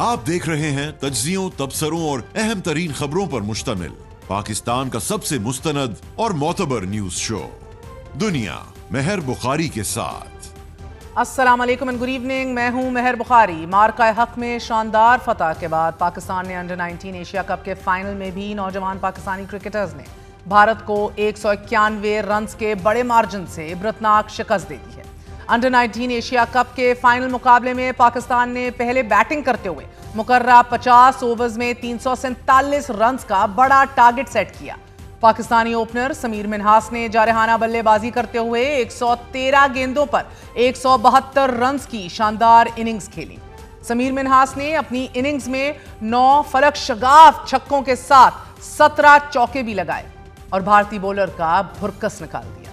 आप देख रहे हैं तज्जियों, तबसरों और अहम तरीन खबरों पर मुश्तमिल पाकिस्तान का सबसे मुस्तनद और मोतबर न्यूज शो दुनिया मेहर बुखारी के साथ। अस्सलाम वालेकुम एंड गुड इवनिंग। मैं हूं मेहर बुखारी। मार्का हक में शानदार फतह के बाद पाकिस्तान ने अंडर 19 एशिया कप के फाइनल में भी नौजवान पाकिस्तानी क्रिकेटर्स ने भारत को 191 रन्स के बड़े मार्जिन से इबरतनाक शिकस्त दे दी है। अंडर 19 एशिया कप के फाइनल मुकाबले में पाकिस्तान ने पहले बैटिंग करते हुए मुकर्रा 50 ओवर्स में 347 रन्स का बड़ा टारगेट सेट किया। पाकिस्तानी ओपनर समीर मिन्हास ने जारहाना बल्लेबाजी करते हुए 113 गेंदों पर 172 रन्स की शानदार इनिंग्स खेली। समीर मिन्हास ने अपनी इनिंग्स में 9 फलक शगाफ छक्कों के साथ 17 चौके भी लगाए और भारतीय बॉलर का भुरकस निकाल दिया।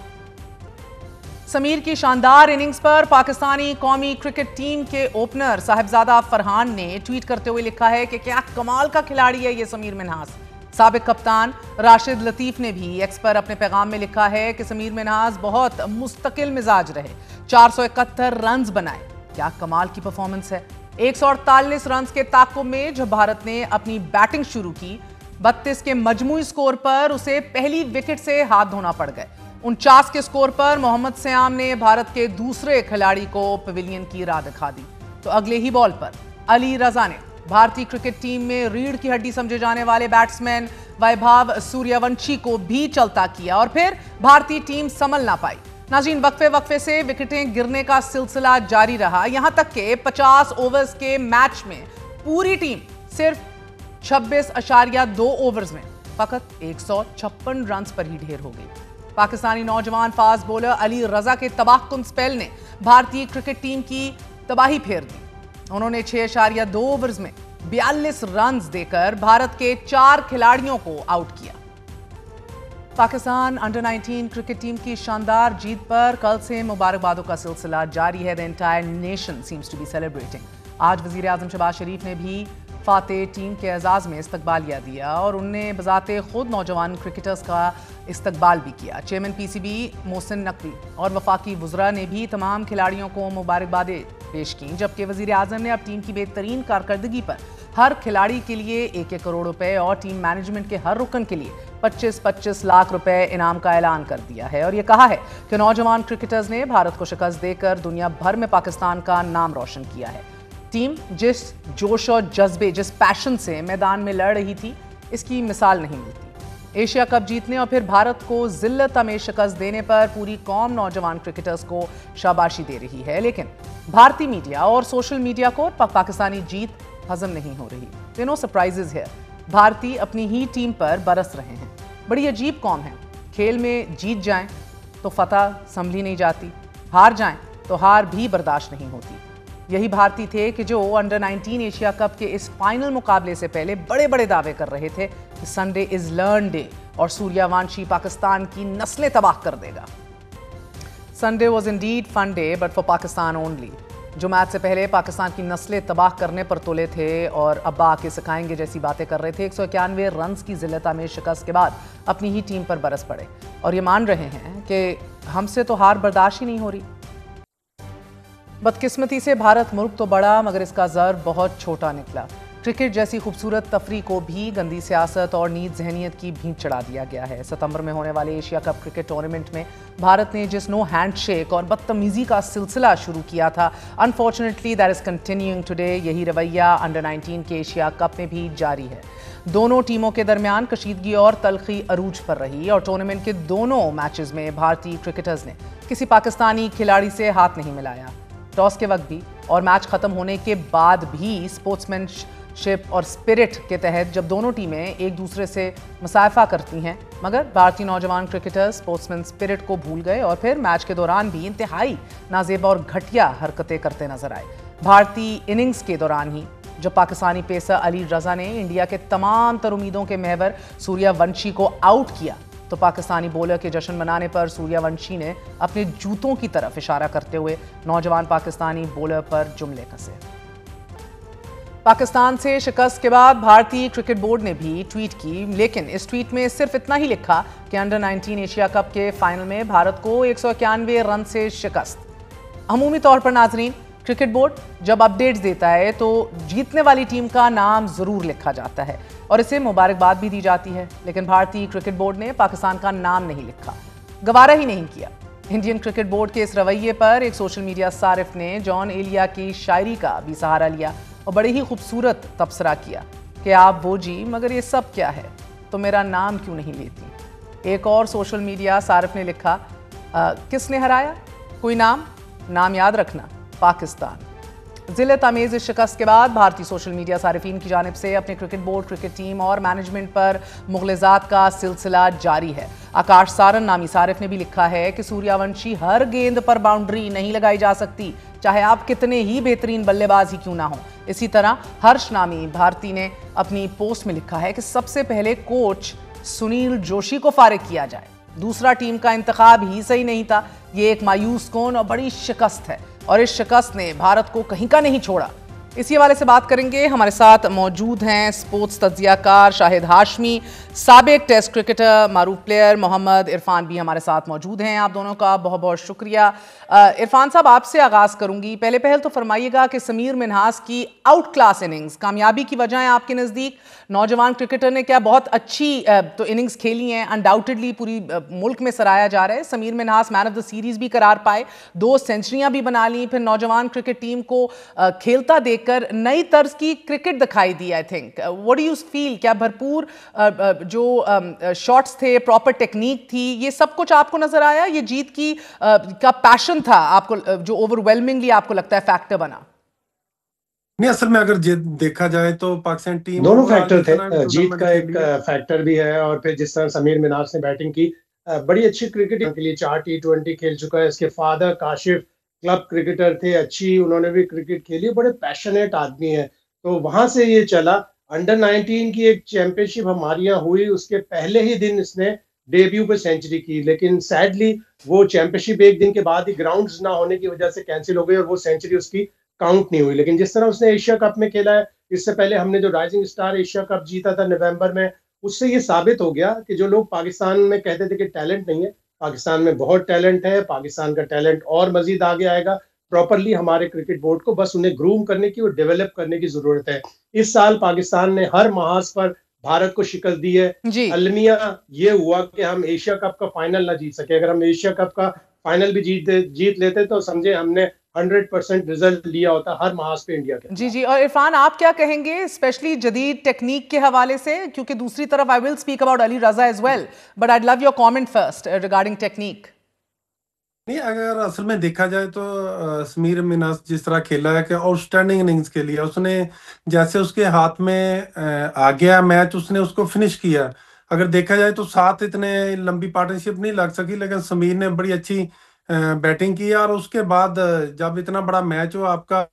समीर की शानदार इनिंग्स पर पाकिस्तानी कौमी क्रिकेट टीम के ओपनर साहिबजादा फरहान ने ट्वीट करते हुए लिखा है कि क्या कमाल का खिलाड़ी है ये समीर मिन्हास। साबिक कप्तान राशिद लतीफ ने भी एक्स पर अपने पैगाम में लिखा है कि समीर मिन्हास बहुत मुस्तकिल मिजाज रहे, 471 रन्स बनाए। क्या कमाल की परफॉर्मेंस है। 148 रन्स के ताक़ुब में जब भारत ने अपनी बैटिंग शुरू की, 32 के मजमूई स्कोर पर उसे पहली विकेट से हाथ धोना पड़ गए। 49 के स्कोर पर मोहम्मद सयाम ने भारत के दूसरे खिलाड़ी को पवेलियन की राह दिखा दी तो अगले ही बॉल पर अली रजा ने भारतीय क्रिकेट टीम में रीढ़ की हड्डी समझे जाने वाले बैट्समैन वैभव सूर्यवंशी को भी चलता किया और फिर भारतीय टीम संभल ना पाई। नाज़रीन, वक्फे से विकेटें गिरने का सिलसिला जारी रहा, यहां तक कि 50 ओवर्स के मैच में पूरी टीम सिर्फ 26.2 ओवर्स में फकत 156 रन्स पर ही ढेर हो गई। पाकिस्तानी नौजवान फास्ट बॉलर अली रजा के तबाहकुन स्पेल ने भारतीय क्रिकेट टीम की तबाही फेर दी। उन्होंने 6.2 ओवर्स में 42 रन्स देकर भारत के 4 खिलाड़ियों को आउट किया। पाकिस्तान अंडर 19 क्रिकेट टीम की शानदार जीत पर कल से मुबारकबादों का सिलसिला जारी है। The entire nation seems to be celebrating. आज वजीर आजम शहबाज शरीफ ने भी फातेह टीम के एजाज़ में इस्तकबालिया दिया और उनने बजाते खुद नौजवान क्रिकेटर्स का इस्तकबाल भी किया। चेयरमैन पीसीबी मोहसिन नकवी और वफाकी वज़रा ने भी तमाम खिलाड़ियों को मुबारकबादें पेश की, जबकि वज़ीर आज़म ने अब टीम की बेहतरीन कारकर्दगी पर हर खिलाड़ी के लिए 1-1 करोड़ रुपए और टीम मैनेजमेंट के हर रुकन के लिए 25-25 लाख रुपए इनाम का ऐलान कर दिया है और ये कहा है कि नौजवान क्रिकेटर्स ने भारत को शिकस्त देकर दुनिया भर में पाकिस्तान का नाम रोशन किया है। टीम जिस जोश और जज्बे, जिस पैशन से मैदान में लड़ रही थी, इसकी मिसाल नहीं मिलती। एशिया कप जीतने और फिर भारत को जिल्लत में शिकस्त देने पर पूरी कौम नौजवान क्रिकेटर्स को शाबाशी दे रही है, लेकिन भारतीय मीडिया और सोशल मीडिया को पाकिस्तानी जीत हजम नहीं हो रही। नो सरप्राइजेज है, भारतीय अपनी ही टीम पर बरस रहे हैं। बड़ी अजीब कौम है, खेल में जीत जाएं तो फतह संभली नहीं जाती, हार जाएं तो हार भी बर्दाश्त नहीं होती। यही भारतीय थे कि जो अंडर 19 एशिया कप के इस फाइनल मुकाबले से पहले बड़े बड़े दावे कर रहे थे कि संडे इज लर्न डे और सूर्यवंशी पाकिस्तान की नस्लें तबाह कर देगा। Sunday was indeed fun day but for Pakistan only. जो मैच से पहले पाकिस्तान की नस्लें तबाह करने पर तुले थे और अब्बा आके सिखाएंगे जैसी बातें कर रहे थे, 191 रन्स की जिल्लत में शिकस्त के बाद अपनी ही टीम पर बरस पड़े और ये मान रहे हैं कि हमसे तो हार बर्दाश्त ही नहीं हो रही। बदकिस्मती से भारत मुल्क तो बड़ा मगर इसका ज़र बहुत छोटा निकला। क्रिकेट जैसी खूबसूरत तफरी को भी गंदी सियासत और नीच जहनीत की भींत चढ़ा दिया गया है। सितंबर में होने वाले एशिया कप क्रिकेट टूर्नामेंट में भारत ने जिस नो हैंडशेक और बदतमीजी का सिलसिला शुरू किया था, unfortunately that is continuing today. यही रवैया अंडर 19 के एशिया कप में भी जारी है। दोनों टीमों के दरमियान कशीदगी और तलखी अरूज पर रही और टूर्नामेंट के दोनों मैचेस में भारतीय क्रिकेटर्स ने किसी पाकिस्तानी खिलाड़ी से हाथ नहीं मिलाया। टॉस के वक्त भी और मैच खत्म होने के बाद भी स्पोर्ट्समैनशिप और स्पिरिट के तहत जब दोनों टीमें एक दूसरे से मुसाफा करती हैं, मगर भारतीय नौजवान क्रिकेटर्स स्पोर्ट्समैन स्पिरिट को भूल गए और फिर मैच के दौरान भी इंतहाई नाजेबा और घटिया हरकतें करते नजर आए। भारतीय इनिंग्स के दौरान ही जब पाकिस्तानी पेसर अली रजा ने इंडिया के तमाम तर उम्मीदों के महवर सूर्यवंशी को आउट किया तो पाकिस्तानी बॉलर के जश्न मनाने पर सूर्यवंशी ने अपने जूतों की तरफ इशारा करते हुए नौजवान पाकिस्तानी बॉलर पर जुमले कसे। पाकिस्तान से शिकस्त के बाद भारतीय क्रिकेट बोर्ड ने भी ट्वीट की, लेकिन इस ट्वीट में सिर्फ इतना ही लिखा कि अंडर 19 एशिया कप के फाइनल में भारत को 191 रन से शिकस्त। अमूमी तौर पर नाजरीन, کرکٹ بورڈ جب اپڈیٹس دیتا ہے تو جیتنے والی ٹیم کا نام ضرور لکھا جاتا ہے اور اسے مبارکباد بھی دی جاتی ہے، لیکن بھارتی کرکٹ بورڈ نے پاکستان کا نام نہیں لکھا، گوارا ہی نہیں کیا۔ انڈین کرکٹ بورڈ کے اس رویے پر ایک سوشل میڈیا صارف نے جان ایلیا کی شاعری کا بھی سہارا لیا اور بڑے ہی خوبصورت تبصرہ کیا کہ آپ وہ جی مگر یہ سب کیا ہے، تو میرا نام کیوں نہیں لیتی۔ ایک اور سوشل میڈیا صارف نے لکھا، کس نے ہرایا؟ کوئی نام یاد رکھنا، پاکستان۔ ذلت آمیز اس شکست کے بعد بھارتی سوشل میڈیا صارفین کی جانب سے اپنے کرکٹ بورڈ، کرکٹ ٹیم اور مینجمنٹ پر مغلظات کا سلسلہ جاری ہے۔ آکاش سارن نامی صارف نے بھی لکھا ہے کہ سوریا ونشی ہر گیند پر باؤنڈری نہیں لگائی جا سکتی، چاہے آپ کتنے ہی بہترین بلے باز ہی کیوں نہ ہوں۔ اسی طرح ہرش نامی بھارتی نے اپنی پوسٹ میں لکھا ہے کہ سب سے پہلے کوچ سنیل جوشی کو فارغ کیا جائے، دوسرا ٹیم کا انتخاب ہی صحیح نہیں تھا۔ یہ ایک مایوس کن اور بڑی شکست ہے اور اس شکست نے بھارت کو کہیں کا نہیں چھوڑا۔ اسی حوالے سے بات کریں گے، ہمارے ساتھ موجود ہیں سپورٹس تجزیہ کار شاہد ہاشمی، سابق ٹیسٹ کرکٹر، معروف پلیئر محمد عرفان بھی ہمارے ساتھ موجود ہیں۔ آپ دونوں کا بہت بہت شکریہ۔ عرفان صاحب، آپ سے آغاز کروں گی۔ پہلے تو فرمائیے گا کہ سمیر منہاس کی آؤٹ کلاس اننگز کامیابی کی وجہ ہے آپ کے نزدیک؟ نوجوان کرکٹر نے کیا بہت اچھی تو اننگز کھیلی ہیں، انڈاؤٹڈلی پوری ملک میں سراہا جا رہا ہے۔ سمیر منہاس مین آف دا سیریز بھی قرار پائے، 2 سینچریاں بھی بنا لیں، پھر نوجوان کرکٹ ٹیم کو کھیلتا دیکھ کر نئی طرز کی کرکٹ دکھائی دی۔ I think what do you feel, کیا بھرپور جو شاٹس تھے، پراپر ٹیکنیک تھی، یہ سب کچھ آپ کو نظر آیا؟ یہ جیت کی کا پیشن تھا آپ کو جو اوور ویلمنگلی آپ کو لگتا ہے فیکٹر بنا؟ نہیں، اصل میں اگر دیکھا جائے تو پاکستان ٹیم دونوں فیکٹر تھے، جیت کا ایک فیکٹر بھی ہے اور پھر جس طرح سمیر منہاس نے بیٹنگ کی، بڑی اچھی کرکٹ کے لیے 4 T20 کھیل چکا ہے۔ اس کے فادر کاشف کلب کرکٹر تھے، اچھی انہوں نے بھی کرکٹ کھیلی، بڑے پیشنیٹ آدمی ہیں، تو وہاں سے یہ چلا۔ انڈر 19 کی ایک چیمپئن شپ ہمارے یہاں ہوئی، اس کے پہلے ہی دن اس نے ڈیبیو پہ سینچری کی، لیکن سیڈلی وہ چیمپئن شپ ایک دن کے بعد ہی گراؤنڈز نہ ہونے کی وجہ سے کینسل ہو گئی اور وہ سینچری اس کی کاؤنٹ نہیں ہوئی۔ لیکن جس طرح اس نے ایشیا کپ میں کھیلا ہے، اس سے پہلے ہم نے جو رائزنگ سٹار ایشیا کپ جیتا تھا نومبر میں، اس سے یہ ثابت ہو گیا کہ جو لوگ پاکستان میں کہتے تھے کہ ٹیلنٹ نہیں ہے، پاکستان میں بہت ٹیلنٹ ہے۔ پاکستان کا ٹیلنٹ اور مزید آگے آئے گا۔ پراپرلی ہمارے کرکٹ بورڈ کو بس انہیں گروم کرنے کی اور ڈیولپ کرنے کی ضرورت ہے۔ اس سال پاکستان نے ہر محاذ پر بھارت کو شکست دی ہے۔ المیہ یہ ہوا کہ ہم ایشیا کپ کا فائنل نہ جیت سکے۔ اگر ہم ایشیا کپ کا فائنل بھی جیت لیتے تو سمجھے ہم نے 100% رزلٹ لیا ہوتا ہر محاذ پہ انڈیا کے۔ جی اور عرفان آپ کیا کہیں گے اسپیشلی جدید ٹیکنیک کے حوالے سے؟ کیونکہ دوسری طرف I will speak about Ali Raza as well, but I'd love your comment first regarding technique. نہیں، اگر اصل میں دیکھا جائے تو سمیر منہاس جس طرح کھیلا ہے کہ آؤٹ سٹینڈنگ اننگز کے لیے اس نے جیسے اس کے ہاتھ میں آ گیا میچ، اس نے اس کو فنش کیا۔ اگر دیکھا جائے تو ساتھ اتنے لمبی پارٹنرشپ نہیں لگ سکی، لیکن سمیر نے بڑی اچھی بیٹنگ کی اور اس کے بعد جب اتنا بڑا میچ ہو آپ کا،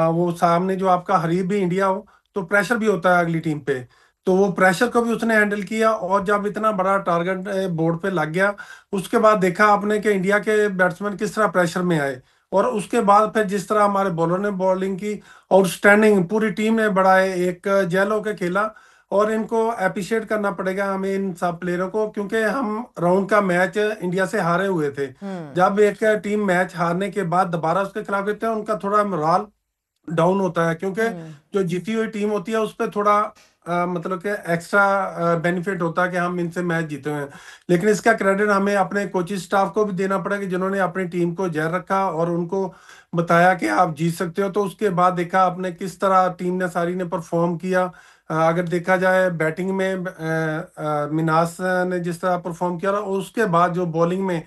وہ سامنے جو آپ کا حریف بھی انڈیا ہو تو پریشر بھی ہوتا ہے اگلی ٹیم پہ، تو وہ پریشر کو بھی اس نے ہینڈل کیا اور جب اتنا بڑا ٹارگٹ بورڈ پہ لگ گیا اس کے بعد دیکھا آپ نے کہ انڈیا کے بیٹسمین کس طرح پریشر میں آئے اور اس کے بعد پھر جس طرح ہمارے بولر نے بولنگ کی آؤٹ سٹینڈنگ، پوری ٹیم نے بڑا ایک جیل ہو کے کھیلا اور ان کو اپریشیٹ کرنا پڑے گا ہمیں ان سب پلیئروں کو، کیونکہ ہم راؤنڈ کا میچ انڈیا سے ہارے ہوئے تھے۔ جب ایک ٹیم میچ ہارنے کے بعد دوبارہ اس کے خلاف کرتے ہیں ان کا تھوڑا مرال ڈاؤن ہوتا ہے، کیونکہ جو جیتی ہوئی ٹیم ہوتی ہے اس پہ تھوڑا مطلب کہ ایکسٹرا بینیفٹ ہوتا ہے کہ ہم ان سے میچ جیتے ہوئے ہیں۔ لیکن اس کا کریڈٹ ہمیں اپنے کوچنگ سٹاف کو بھی دینا پڑا کہ جنہوں نے اپنی ٹیم کو جائر رکھا اور ان کو بتایا کہ آپ جیت سکتے ہو۔ تو اس کے بعد دیکھا آپ نے کس طرح ٹیم نے ساری نے پرفارم کیا۔ اگر دیکھا جائے بیٹنگ میں منہاس نے جس طرح پرفارم کیا اور اس کے بعد جو بولنگ میں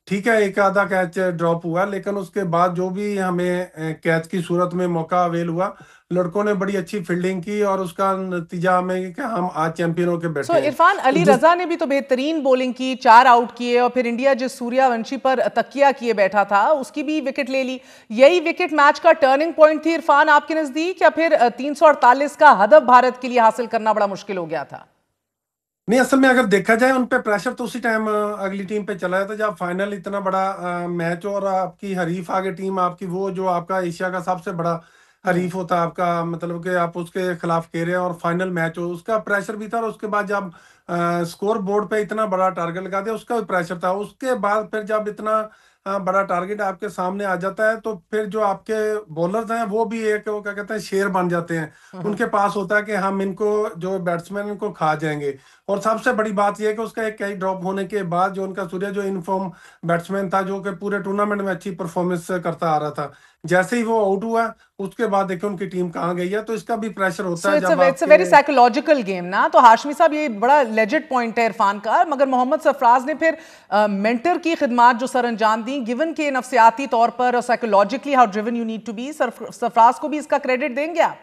ٹھیک ہے ایک آدھا کیچ ڈراپ ہوا، لیکن اس کے بعد جو بھی ہمیں کیچ کی صورت میں موقع اویل ہوا، لڑکوں نے بڑی اچھی فیلڈنگ کی اور اس کا نتیجہ ہمیں کہ ہم آج چیمپئنوں کے بیٹھے ہیں۔ عرفان، علی رضا نے بھی تو بہترین بولنگ کی، 4 آؤٹ کیے اور پھر انڈیا جس سوریا ونشی پر تکیہ کیے بیٹھا تھا اس کی بھی وکٹ لے لی۔ یہی وکٹ میچ کا ٹرننگ پوائنٹ تھی عرفان آپ کے نزدیک، یا پھر 348 کا ہدف بھارت کے لیے حاصل کرنا بڑا مشکل ہو گیا تھا؟ نہیں، اصل میں اگر دیکھا جائے ان پہ پریشر تو اسی ٹائم اگلی ٹیم پہ چلا تھا جب فائنل اتنا بڑا میچ ہو اور آپ کی حریف آگے ٹیم آپ کی وہ جو آپ کا ایشیا کا سب سے بڑا حریف ہوتا آپ کا، مطلب کہ آپ اس کے خلاف کھیل رہے ہیں اور فائنل میچ ہو، اس کا پریشر بھی تھا اور اس کے بعد جب سکور بورڈ پہ اتنا بڑا ٹارگٹ لگا دیا اس کا بھی پریشر تھا۔ اس کے بعد پھر جب اتنا बड़ा टारगेट आपके सामने आ जाता है, तो फिर जो आपके बॉलर्स हैं वो भी एक, वो क्या कहते हैं, शेर बन जाते हैं। उनके पास होता है कि हम इनको, जो बैट्समैन, इनको खा जाएंगे। और सबसे बड़ी बात यह है कि उसका एक कैच ड्रॉप होने के बाद जो उनका सूर्य, जो इनफॉर्म बैट्समैन था, जो कि पूरे टूर्नामेंट में अच्छी परफॉर्मेंस करता आ रहा था, जैसे ही वो आउट हुआ उसके बाद देखिए उनकी टीम कहाँ गई है। तो इसका भी प्रेशर होता है जब it's a very psychological game ना। तो हाशमी साहब, ये बड़ा लेजिट पॉइंट है इरफान का, मगर मोहम्मद सरफराज ने फिर मेंटर की खिदमात जो सर अंजाम दी, गिवन के नफ्सियाती तौर पर और psychologically how driven you need to be, Sarfaraz को भी इसका क्रेडिट देंगे आप?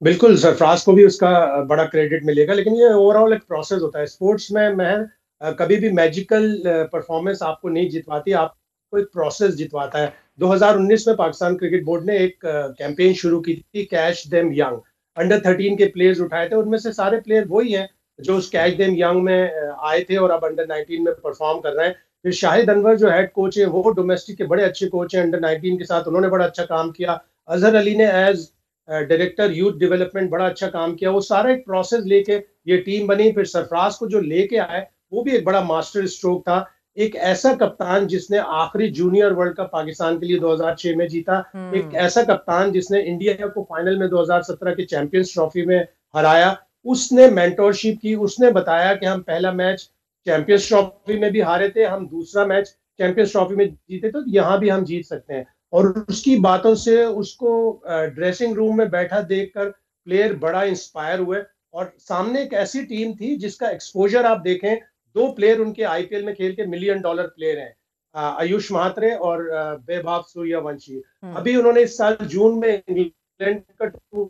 बिल्कुल, सरफराज को भी उसका बड़ा क्रेडिट मिलेगा, लेकिन ये ओवरऑल एक प्रोसेस होता है स्पोर्ट्स में। मैं कभी भी मैजिकल परफॉर्मेंस आपको नहीं जितवाती, आपको एक प्रोसेस जितवाता है। 2019 में पाकिस्तान क्रिकेट बोर्ड ने एक कैंपेन शुरू की थी, कैच देम यंग। अंडर 13 के प्लेयर्स उठाए थे, उनमें से सारे प्लेयर वही हैं जो उस कैच देम यंग में आए थे और अब अंडर 19 में परफॉर्म कर रहे हैं। फिर शाहिद अनवर जो हेड कोच है, वो डोमेस्टिक के बड़े अच्छे कोच हैं, अंडर 19 के साथ उन्होंने बड़ा अच्छा काम किया। अजहर अली ने एज डायरेक्टर यूथ डेवलपमेंट बड़ा अच्छा काम किया। वो सारा एक प्रोसेस लेके ये टीम बनी। फिर सरफराज को जो लेके आए वो भी एक बड़ा मास्टर स्ट्रोक था। एक ऐसा कप्तान जिसने आखिरी जूनियर वर्ल्ड कप पाकिस्तान के लिए 2006 में जीता, एक ऐसा कप्तान जिसने इंडिया को फाइनल में 2017 के चैंपियंस ट्रॉफी में हराया। उसने मेंटोरशिप की, उसने बताया कि हम पहला मैच चैंपियंस ट्रॉफी में भी हारे थे, हम दूसरा मैच चैंपियंस ट्रॉफी में जीते, तो यहाँ भी हम जीत सकते हैं। और उसकी बातों से, उसको ड्रेसिंग रूम में बैठा देखकर प्लेयर बड़ा इंस्पायर हुए। और सामने एक ऐसी टीम थी जिसका एक्सपोजर आप देखें, 2 प्लेयर उनके आईपीएल में खेल के $1 मिलियन प्लेयर हैं, आयुष महात्रे और वैभव सूर्यवंशी। अभी उन्होंने इस साल जून में इंग्लैंड का टूर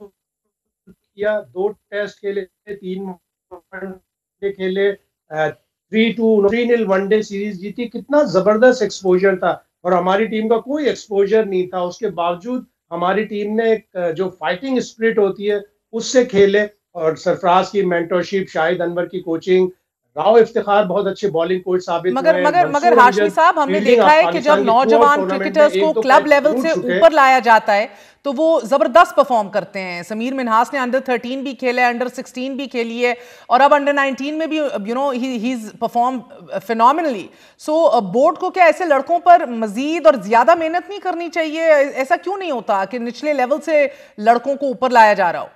किया, 2 टेस्ट खेले, 3 वनडे खेले, 3-0 वनडे सीरीज जीती। कितना जबरदस्त एक्सपोजर था, और हमारी टीम का कोई एक्सपोजर नहीं था। उसके बावजूद हमारी टीम ने जो फाइटिंग स्पिरिट होती है उससे खेले। और सरफराज की मेंटरशिप, शाहिद अनवर की कोचिंग, राव इफ्तिखार बहुत अच्छे बॉलिंग कोच साबित हुए हैं। मगर हाशमी साहब, हमने देखा है कि जब नौजवान क्रिकेटर्स को क्लब लेवल से ऊपर लाया जाता है तो वो जबरदस्त परफॉर्म करते हैं। समीर मिन्हास ने अंडर 13 भी खेला है, अंडर 16 भी खेली है, और अब अंडर 19 में भी he is perform phenomenally. So board को क्या ऐसे लड़कों पर मजीद और ज्यादा मेहनत नहीं करनी चाहिए? ऐसा क्यों नहीं होता कि निचले लेवल से लड़कों को ऊपर लाया जा रहा हो?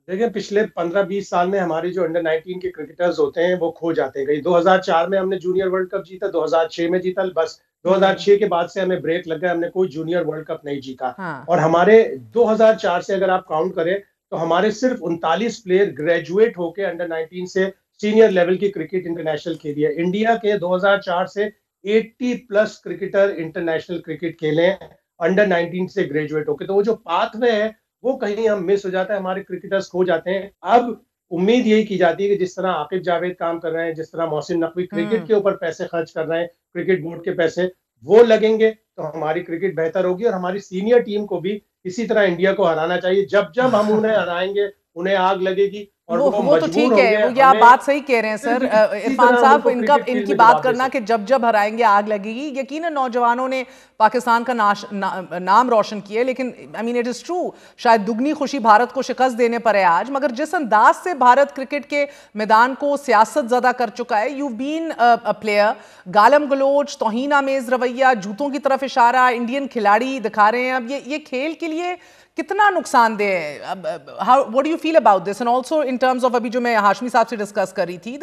देखिए, पिछले 15-20 साल में हमारे जो अंडर 19 के क्रिकेटर्स होते हैं वो खो जाते हैं। 2004 में हमने जूनियर वर्ल्ड कप जीता, 2006 में जीता, बस 2006 के बाद से हमें ब्रेक लग गया, हमने कोई जूनियर वर्ल्ड कप नहीं जीता। और हमारे 2004 से अगर आप काउंट करें तो हमारे सिर्फ 39 प्लेयर ग्रेजुएट होके अंडर 19 से सीनियर लेवल की क्रिकेट इंटरनेशनल खेली है। इंडिया के 2004 से 80+ क्रिकेटर इंटरनेशनल क्रिकेट खेले अंडर 19 से ग्रेजुएट होके। तो वो जो पाथवे है वो कहीं हम मिस हो जाता है, हमारे क्रिकेटर्स खो जाते हैं। अब उम्मीद यही की जाती है कि जिस तरह आकिब जावेद काम कर रहे हैं, जिस तरह मोहसिन नकवी क्रिकेट के ऊपर पैसे खर्च कर रहे हैं, क्रिकेट बोर्ड के पैसे वो लगेंगे तो हमारी क्रिकेट बेहतर होगी। और हमारी सीनियर टीम को भी इसी तरह इंडिया को हराना चाहिए। जब जब हम उन्हें हराएंगे उन्हें आग लगेगी और वो तो ठीक है, वो ये आप बात सही कह रहे हैं सर इरफान साहब। इनकी बात करना कि जब जब हराएंगे आग लगेगी, यकीनन नौजवानों ने पाकिस्तान का नाम रोशन किया, लेकिन I mean it is true, शायद दुगनी खुशी भारत को शिकस्त देने पर है आज। मगर जिस अंदाज से भारत क्रिकेट के मैदान को सियासत ज़्यादा कर चुका है, यू बीन अ प्लेयर, गालम गलोच, तौहीन आमेज रवैया, जूतों की तरफ इशारा इंडियन खिलाड़ी दिखा रहे हैं। अब ये खेल के लिए कितना नुकसानदेह है? What do you feel about this? And also in terms of, अभी जो मैं हाशमी साहब से डिस्कस कर रही थी,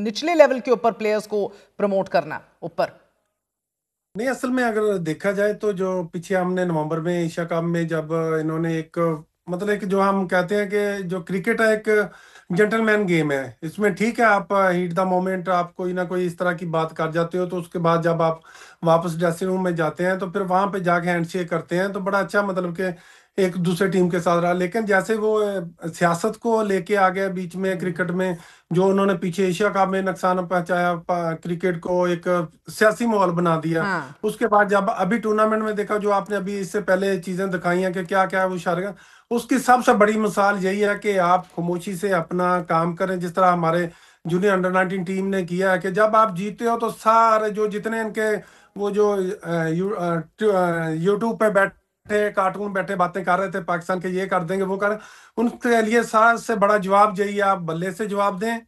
निचले लेवल के ऊपर प्लेयर्स को प्रमोट करना ऊपर। नहीं, असल में अगर देखा जाए तो जो पीछे हमने नवंबर में एशिया कप में जब इन्होंने एक, मतलब एक, जो हम कहते हैं कि जो क्रिकेट है एक जेंटलमैन गेम है, इसमें ठीक है आप हीट द मोमेंट आप कोई ना कोई इस तरह की बात कर जाते हो, तो उसके बाद जब आप वापस ड्रेसिंग रूम में जाते हैं तो फिर वहां पे जाके हैंडशेक करते हैं, तो बड़ा अच्छा मतलब कि एक दूसरे टीम के साथ रहा। लेकिन जैसे वो सियासत को लेके आ गया बीच में क्रिकेट में, जो उन्होंने पीछे एशिया कप में नुकसान पहुंचाया, क्रिकेट को एक सियासी माहौल बना दिया। उसके बाद जब अभी टूर्नामेंट में देखा, जो आपने अभी इससे पहले चीजें दिखाई हैं कि क्या क्या वो इशारे, उसकी सबसे बड़ी मिसाल यही है कि आप खामोशी से अपना काम करें, जिस तरह हमारे जूनियर अंडर 19 टीम ने किया है कि जब आप जीते हो तो सारे जो जितने इनके वो जो यूट्यूब पे बैठे कार्टून बैठे बातें कर रहे थे पाकिस्तान के, ये कर देंगे वो कर, उनके लिए सबसे बड़ा जवाब यही है, आप बल्ले से जवाब दें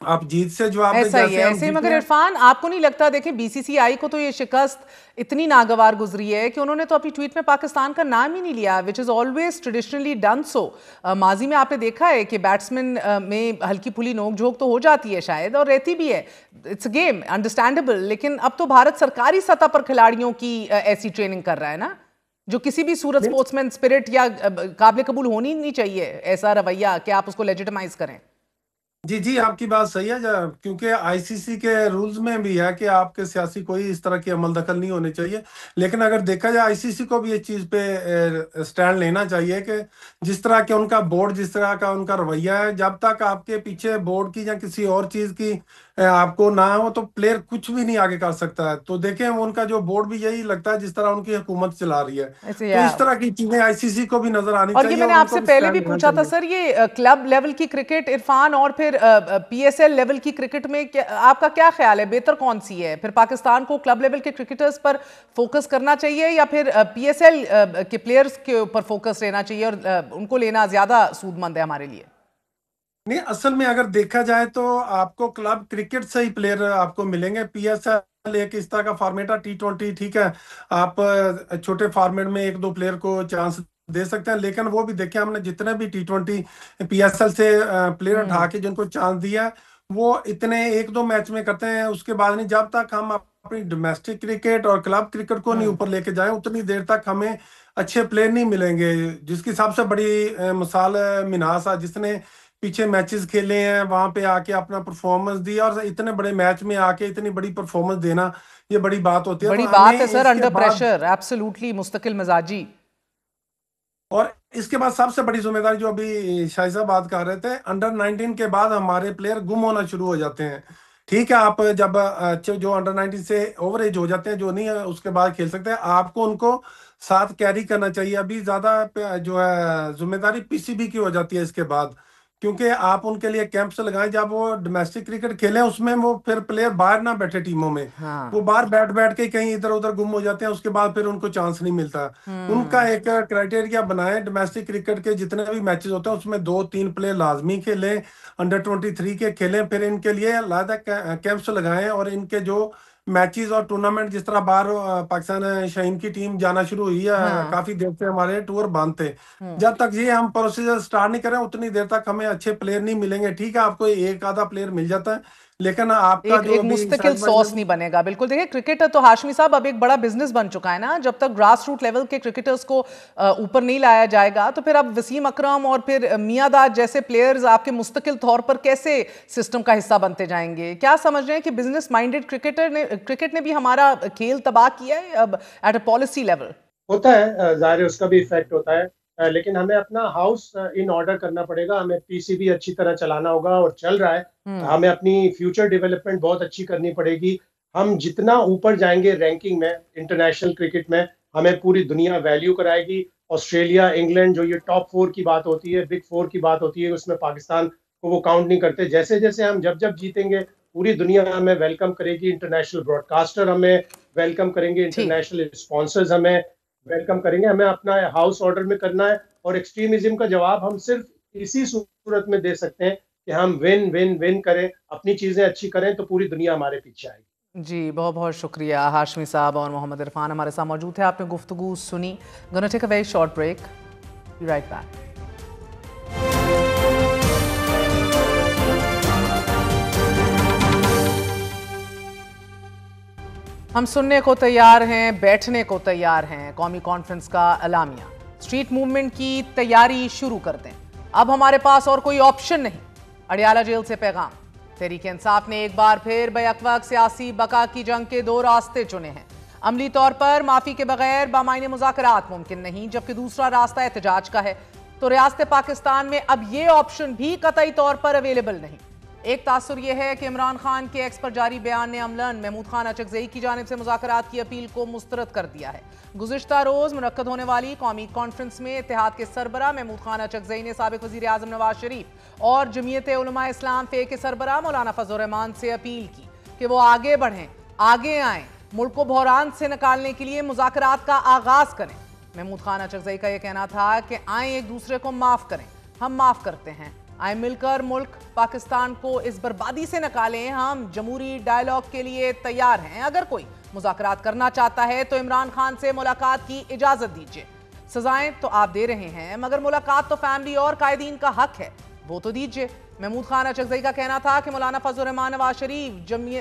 आप जीत से जवाब ऐसा ही है, ऐसे ही। मगर इरफान, आपको नहीं लगता, देखें बीसीसीआई को तो ये शिकस्त इतनी नागवार गुजरी है कि उन्होंने तो अपनी ट्वीट में पाकिस्तान का नाम ही नहीं लिया, which is always traditionally done so. माजी में आपने देखा है कि बैट्समैन में हल्की फुली नोक झोंक तो हो जाती है शायद, और रहती भी है, इट्स अ गेम, अंडरस्टैंडेबल। लेकिन अब तो भारत सरकारी सतह पर खिलाड़ियों की ऐसी ट्रेनिंग कर रहा है ना, जो किसी भी सूरत स्पोर्ट्समैन स्पिरिट या काबिल कबूल होनी नहीं चाहिए ऐसा रवैया कि आप उसको लेजिटिमाइज करें। जी जी, आपकी बात सही है, क्योंकि आईसीसी के रूल्स में भी है कि आपके सियासी कोई इस तरह की अमल दखल नहीं होनी चाहिए। लेकिन अगर देखा जाए, आईसीसी को भी इस चीज़ पे स्टैंड लेना चाहिए कि जिस तरह के उनका बोर्ड, जिस तरह का उनका रवैया है, जब तक आपके पीछे बोर्ड की या किसी और चीज़ की आपको ना हो तो प्लेयर कुछ भी नहीं आगे कर सकता है। तो देखें, उनका जो बोर्ड भी यही लगता है जिस तरह उनकी हुकूमत चला रही है। तो इस तरह की चीज़ें आईसीसी को भी नजर आनी और चाहिए। ये मैंने आपसे पहले भी पूछा था सर, ये क्लब लेवल की क्रिकेट इरफान और फिर पीएसएल लेवल की क्रिकेट में आपका क्या ख्याल है, बेहतर कौन सी है? फिर पाकिस्तान को क्लब लेवल के क्रिकेटर्स पर फोकस करना चाहिए या फिर पीएसएल के प्लेयर्स के ऊपर फोकस रहना चाहिए और उनको लेना ज्यादा सूदमंद है हमारे लिए? नहीं, असल में अगर देखा जाए तो आपको क्लब क्रिकेट से ही प्लेयर आपको मिलेंगे। पीएसएल एक इस तरह का फॉर्मेट है, टी20, ठीक है, आप छोटे फॉर्मेट में एक दो प्लेयर को चांस दे सकते हैं। लेकिन वो भी देखें, हमने जितने भी टी20 पीएसएल से प्लेयर उठा के जिनको चांस दिया, वो इतने एक दो मैच में करते हैं, उसके बाद नहीं। जब तक हम अपनी डोमेस्टिक क्रिकेट और क्लब क्रिकेट को नहीं ऊपर लेके जाएं, उतनी देर तक हमें अच्छे प्लेयर नहीं मिलेंगे। जिसकी सबसे बड़ी मिसाल मिन्हास है, जिसने पीछे मैचेस खेले हैं, वहां पे आके अपना परफॉर्मेंस दिया, और इतने बड़े मैच में आके इतनी बड़ी परफॉर्मेंस देना, ये बड़ी बात होती है। बड़ी बात है सर, अंडर प्रेशर, एब्सोल्युटली मुस्तकिल मिजाजी। और इसके बाद सबसे बड़ी जिम्मेदारी जो अभी शाहिद साहब बात कर रहे थे, अंडर 19 के बाद हमारे प्लेयर गुम होना शुरू हो जाते हैं। ठीक है, आप जब जो अंडर 19 से ओवर एज हो जाते हैं, जो नहीं है उसके बाद खेल सकते हैं, आपको उनको साथ कैरी करना चाहिए। अभी ज्यादा जो है जिम्मेदारी पीसीबी की हो जाती है इसके बाद, क्योंकि आप उनके लिए कैंप्स लगाएं जब वो डोमेस्टिक क्रिकेट खेलें, उसमें वो फिर प्लेयर बाहर ना बैठे टीमों में। हाँ। वो बाहर बैठ बैठ के कहीं इधर उधर गुम हो जाते हैं, उसके बाद फिर उनको चांस नहीं मिलता। उनका एक क्राइटेरिया बनाएं, डोमेस्टिक क्रिकेट के जितने भी मैचेस होते हैं उसमें 2-3 प्लेयर लाजमी खेलें, अंडर 23 के खेलें। फिर इनके लिए अलग कैंप्स लगाएं, और इनके जो मैचेस और टूर्नामेंट, जिस तरह बाहर पाकिस्तान शाहीन की टीम जाना शुरू हुई है, काफी देर से हमारे टूर बंद थे। जब तक ये हम प्रोसीजर स्टार्ट नहीं करें, उतनी देर तक हमें अच्छे प्लेयर नहीं मिलेंगे। ठीक है, आपको एक आधा प्लेयर मिल जाता है, लेकिन आपका एक मुस्तकिल सॉस नहीं बनेगा। बिल्कुल, देखिए क्रिकेट तो हाशमी साहब अब एक बड़ा बिजनेस बन चुका है ना। जब तक ग्रास रूट लेवल के क्रिकेटर्स को ऊपर नहीं लाया जाएगा, तो फिर अब वसीम अकरम और फिर मियांदाद जैसे प्लेयर्स आपके मुस्तकिल तौर पर कैसे सिस्टम का हिस्सा बनते जाएंगे? क्या समझ रहे हैं कि बिजनेस माइंडेड क्रिकेट ने भी हमारा खेल तबाह किया है अब एट अ पॉलिसी लेवल? होता है, जाहिर है उसका भी इफेक्ट होता है, लेकिन हमें अपना हाउस इन ऑर्डर करना पड़ेगा। हमें पीसीबी अच्छी तरह चलाना होगा, और चल रहा है। हमें अपनी फ्यूचर डेवलपमेंट बहुत अच्छी करनी पड़ेगी। हम जितना ऊपर जाएंगे रैंकिंग में, इंटरनेशनल क्रिकेट में, हमें पूरी दुनिया वैल्यू कराएगी। ऑस्ट्रेलिया, इंग्लैंड, जो ये टॉप 4 की बात होती है, बिग 4 की बात होती है, उसमें पाकिस्तान को वो काउंट नहीं करते। जैसे जैसे हम जब जीतेंगे, पूरी दुनिया हमें वेलकम करेगी। इंटरनेशनल ब्रॉडकास्टर हमें वेलकम करेंगे, इंटरनेशनल स्पॉन्सर्स हमें वेलकम करेंगे। हमें अपना हाउस ऑर्डर में करना है, और एक्सट्रीमिज्म का जवाब हम सिर्फ इसी सूरत में दे सकते हैं कि हम विन विन विन करें, अपनी चीजें अच्छी करें, तो पूरी दुनिया हमारे पीछे आएगी। जी, बहुत बहुत शुक्रिया हाशमी साहब और मोहम्मद इरफान हमारे साथ मौजूद थे। आपने गुफ्तगू सुनी। Gonna take a very short break, be right back. हम सुनने को तैयार हैं, बैठने को तैयार हैं। कौमी कॉन्फ्रेंस का एलामिया, स्ट्रीट मूवमेंट की तैयारी शुरू कर दें, अब हमारे पास और कोई ऑप्शन नहीं। अडियाला जेल से पैगाम। तहरीक इंसाफ ने एक बार फिर बैक-वक्त सियासी बका की जंग के 2 रास्ते चुने हैं। अमली तौर पर माफी के बगैर बामायने मुज़ाकरात मुमकिन नहीं, जबकि दूसरा रास्ता एहतजाज का है। तो रियासत पाकिस्तान में अब ये ऑप्शन भी कतई तौर पर अवेलेबल नहीं। एक तासुर यह है कि इमरान खान के एक्स पर जारी बयान ने अमलन महमूद खान अचकजई की जानिब से मुज़ाकरात की अपील को मुस्तरद कर दिया है। गुज़िश्ता रोज मुनक्कद होने वाली कौमी कॉन्फ्रेंस में इत्तेहाद के सरबराह महमूद खान अचकजई ने साबिक़ वज़ीर आज़म नवाज शरीफ और जमीयत उलमा इस्लाम फे के सरबराह मौलाना फजल रहमान से अपील की कि वो आगे बढ़ें, आगे आएँ, मुल्क को बहरान से निकालने के लिए मुज़ाकरात का आगाज़ करें। महमूद खान अचकजई का यह कहना था कि आएँ एक दूसरे को माफ़ करें, हम माफ़ करते हैं, आए मिलकर मुल्क पाकिस्तान को इस बर्बादी से निकालें। हम जमहूरी डायलॉग के लिए तैयार हैं। अगर कोई मुज़ाकरात करना चाहता है तो इमरान खान से मुलाकात की इजाजत दीजिए। सजाएं तो आप दे रहे हैं, मगर मुलाकात तो फैमिली और कायदीन का हक है, वो तो दीजिए। महमूद खान अचकजई का कहना था कि मौलाना फजल रहमान, नवाज शरीफ,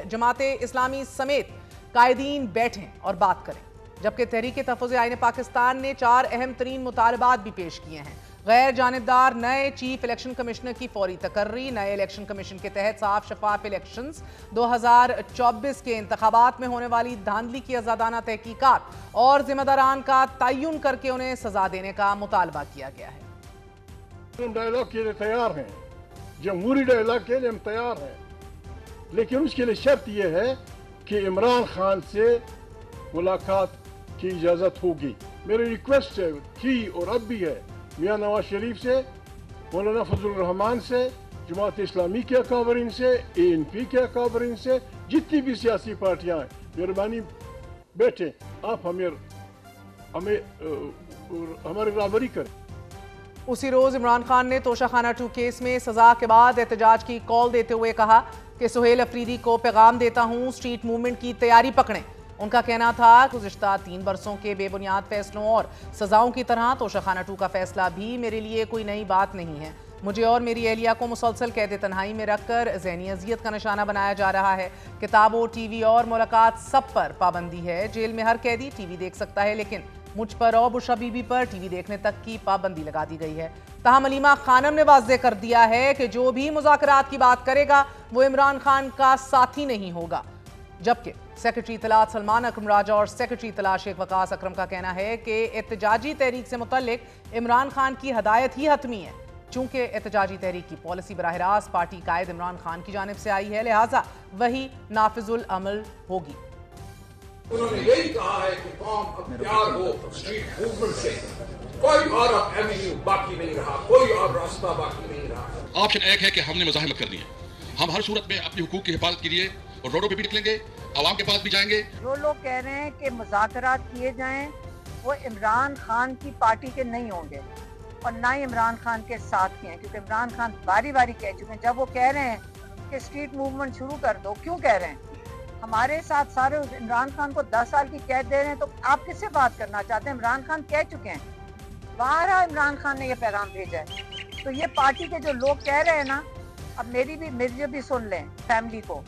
जमाते इस्लामी समेत कायदीन बैठें और बात करें। जबकि तहरीक तहफ़्फ़ुज़ आईन पाकिस्तान ने 4 अहम तरीन मुतालबात भी पेश किए हैं। गैर जानिबदार नए चीफ इलेक्शन कमिश्नर की फौरी तकर्री, नए इलेक्शन कमीशन के तहत साफ शफाफ इलेक्शंस, 2024 के इंतखाबात में होने वाली धांधली की आज़ादाना तहकीकात और जिम्मेदारान का तयन करके उन्हें सजा देने का मुतालबा किया गया है। हम डायलॉग के लिए तैयार हैं, जमहूरी डायलॉग के लिए हम तैयार हैं, लेकिन उसके लिए शर्त यह है कि इमरान खान से मुलाकात की इजाज़त होगी। मेरी रिक्वेस्ट थी और अब भी है, मियाँ नवाज शरीफ से, मौलाना फजल रहमान से, जमात इस्लामी के अकाबरीन से, ANP के अकाबरीन से, जितनी भी सियासी पार्टियाँ हैं, मेहरबानी बैठे आप हमारी रहबरी करें। उसी रोज इमरान खान ने तोशाखाना 2 केस में सजा के बाद एहतजाज की कॉल देते हुए कहा कि सुहेल अफरीदी को पैगाम देता हूं, स्ट्रीट मूवमेंट की तैयारी पकड़ें। उनका कहना था गुज़िश्ता 3 बरसों के बेबुनियाद फैसलों और सजाओं की तरह तोशाखाना 2 का फैसला भी मेरे लिए कोई नई बात नहीं है। मुझे और मेरी अहलिया को मुसलसल कैद तन्हाई में रखकर ज़हनी अजियत का निशाना बनाया जा रहा है। किताबों, TV और मुलाकात सब पर पाबंदी है। जेल में हर कैदी TV देख सकता है, लेकिन मुझ पर और बुशरा बीबी पर TV देखने तक की पाबंदी लगा दी गई है। ताहम अलीमा खानम ने वाज़ेह कर दिया है कि जो भी मुज़ाकरात की बात करेगा वो इमरान खान का साथी नहीं होगा। जबकि सेक्रेटरी इत्तलात सलमान अकरम राजा और सेक्रेटरी इत्तलात शेख वकास अकरम का कहना है कि एहतजाजी तहरीक से मुतल्लिक इमरान खान की हदायत ही हतमी है। चूंकि एहतजाजी तहरीक की पॉलिसी बराह रास्त पार्टी कायद इमरान खान की जानिब से आई है, लिहाजा वही नाफिजुल अमल होगी। उन्होंने यही कहा है कि कौम अब प्यार हो स्ट्रीट मूवमेंट से, कोई और अब एवेन्यू बाकी नहीं रहा, कोई और रास्ता बाकी नहीं रहा। ऑप्शन एक है कि हमने मुजाहिमत करनी है। हम हर सूरत में अपनी हुकूक की हिफाजत के लिए और रोडों पे भी निकलेंगे, आवाम के पास भी जाएंगे। जो लोग कह रहे हैं कि मुज़ाकरात किए जाएं, वो इमरान खान की पार्टी के नहीं होंगे और ना ही इमरान खान के साथ के हैं, क्योंकि इमरान खान बारी बारी कह चुके हैं। जब वो कह रहे हैं कि स्ट्रीट मूवमेंट शुरू कर दो, क्यों कह रहे हैं? हमारे साथ सारे इमरान खान को 10 साल की कैद दे रहे हैं, तो आप किससे बात करना चाहते हैं? इमरान खान कह चुके हैं, 12 इमरान खान ने ये पैगाम भेजा है। तो ये पार्टी के जो लोग कह रहे हैं ना, अब मेरी भी सुन लें फैमिली को,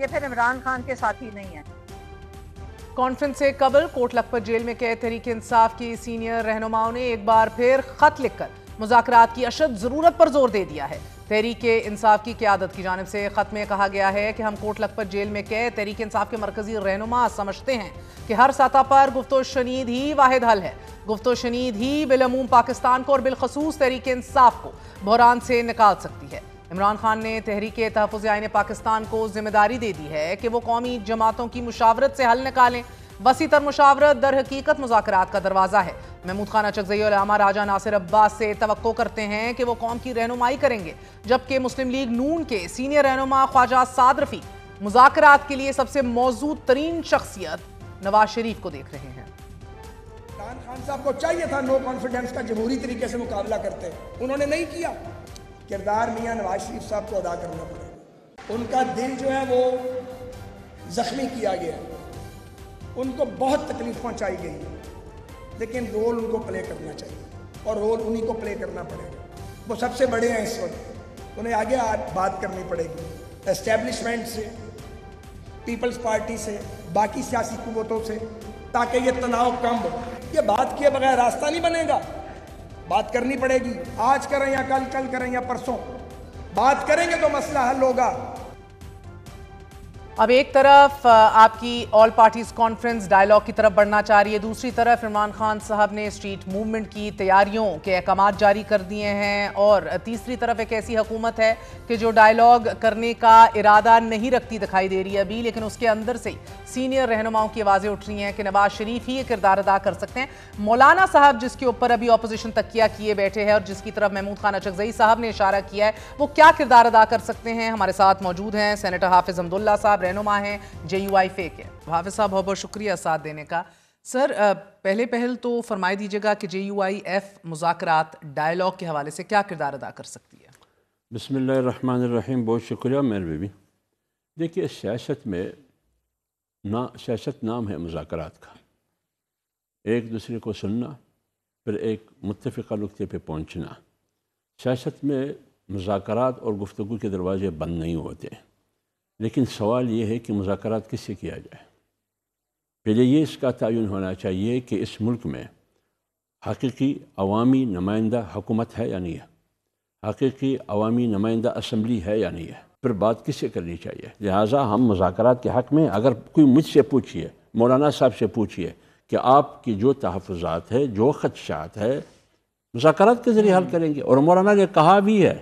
ये फिर इमरान खान के साथी नहीं है। कॉन्फ्रेंस से कबल कोट लखपत जेल में कैद तहरीक इंसाफ की सीनियर रहनुमाओं ने एक बार फिर खत लिखकर मुज़ाकरात की अशद ज़रूरत पर जोर दे दिया है। तहरीक इंसाफ की क़यादत की जानिब से खत में कहा गया है कि हम कोट लखपत जेल में कैद तहरीक इंसाफ के मरकजी रहनुमा समझते हैं कि हर सतह पर गुफ्तो शनीद ही वाहिद हल है। गुफ्तो शनीद ही बिलअमूम पाकिस्तान को और बिलखसूस तहरीक इंसाफ को बहरान से निकाल सकती है। इमरान खान ने तहरीक तहफ़्फ़ुज़ आईन पाकिस्तान को जिम्मेदारी दे दी है कि वो कौमी जमातों की मुशावरत से हल निकालें। वसीतर मुशावरत दर हकीकत मुज़ाकरात का दरवाज़ा है। महमूद खान अचकजई और अलामा राजा नासिर अब्बास से तवक्को करते हैं कि वो कौम की रहनुमाई करेंगे, जबकि मुस्लिम लीग नून के सीनियर रहनुमा ख्वाजा साद रफ़ी मुज़ाकरात के लिए सबसे मौजूद तरीन शख्सियत नवाज शरीफ को देख रहे हैं। इमरान खान साहब को चाहिए था नो कॉन्फिडेंस का जमहूरी तरीके से मुकाबला करते, उन्होंने नहीं किया। किरदार मियाँ नवाज शरीफ साहब को अदा करना पड़ेगा। उनका दिल जो है वो जख्मी किया गया है, उनको बहुत तकलीफ पहुंचाई गई है, लेकिन रोल उनको प्ले करना चाहिए और रोल उन्हीं को प्ले करना पड़ेगा। वो सबसे बड़े हैं इस वक्त, उन्हें आगे बात करनी पड़ेगी एस्टेब्लिशमेंट से, पीपल्स पार्टी से, बाकी सियासी कुव्वतों से, ताकि ये तनाव कम हो। ये बात किए बगैर रास्ता नहीं बनेगा, बात करनी पड़ेगी। आज करें या कल करें या परसों, बात करेंगे तो मसला हल होगा। अब एक तरफ आपकी ऑल पार्टीज कॉन्फ्रेंस डायलॉग की तरफ बढ़ना चाह रही है, दूसरी तरफ इमरान खान साहब ने स्ट्रीट मूवमेंट की तैयारियों के अहकाम जारी कर दिए हैं, और तीसरी तरफ एक ऐसी हुकूमत है कि जो डायलॉग करने का इरादा नहीं रखती दिखाई दे रही है अभी, लेकिन उसके अंदर से सीनियर रहनुमाओं की आवाज़ें उठ रही हैं कि नवाज शरीफ ही ये किरदार अदा कर सकते हैं। मौलाना साहब जिसके ऊपर अभी अपोजिशन तकिया किए बैठे हैं और जिसकी तरफ महमूद खान अचकजई साहब ने इशारा किया है, वो क्या किरदार अदा कर सकते हैं? हमारे साथ मौजूद हैं सेनेटर हाफिज अब्दुल्ला साहब, रहनुमा हैं JUI के। हाफिज साहब बहुत बहुत शुक्रिया साथ देने का। सर पहल तो फरमाई दीजिएगा कि JUIF मुज़ाकरात डायलॉग के हवाले से क्या किरदार अदा कर सकती है? بسم اللہ الرحمن الرحیم. بہت شکریہ میر بیبی. دیکھیے سیاست میں سیاست نام ہے مذاکرات کا، ایک دوسرے کو سننا پھر ایک متفقہ نقطے پہ پہنچنا. سیاست میں مذاکرات اور گفتگو کے دروازے بند نہیں ہوتے، لیکن سوال یہ ہے کہ مذاکرات کس سے کیا جائے. پہلے یہ اس کا تعین ہونا چاہیے کہ اس ملک میں حقیقی عوامی نمائندہ حکومت ہے یا نہیں ہے، حقیقی عوامی نمائندہ اسمبلی ہے یا نہیں ہے، پھر بات کس سے کرنی چاہیے. لہٰذا ہم مذاکرات کے حق میں، اگر کوئی مجھ سے پوچھئے، مولانا صاحب سے پوچھئے کہ آپ کی جو تحفظات ہے، جو خدشات ہے، مذاکرات کے ذریعے حل کریں گے. اور مولانا نے کہا بھی ہے،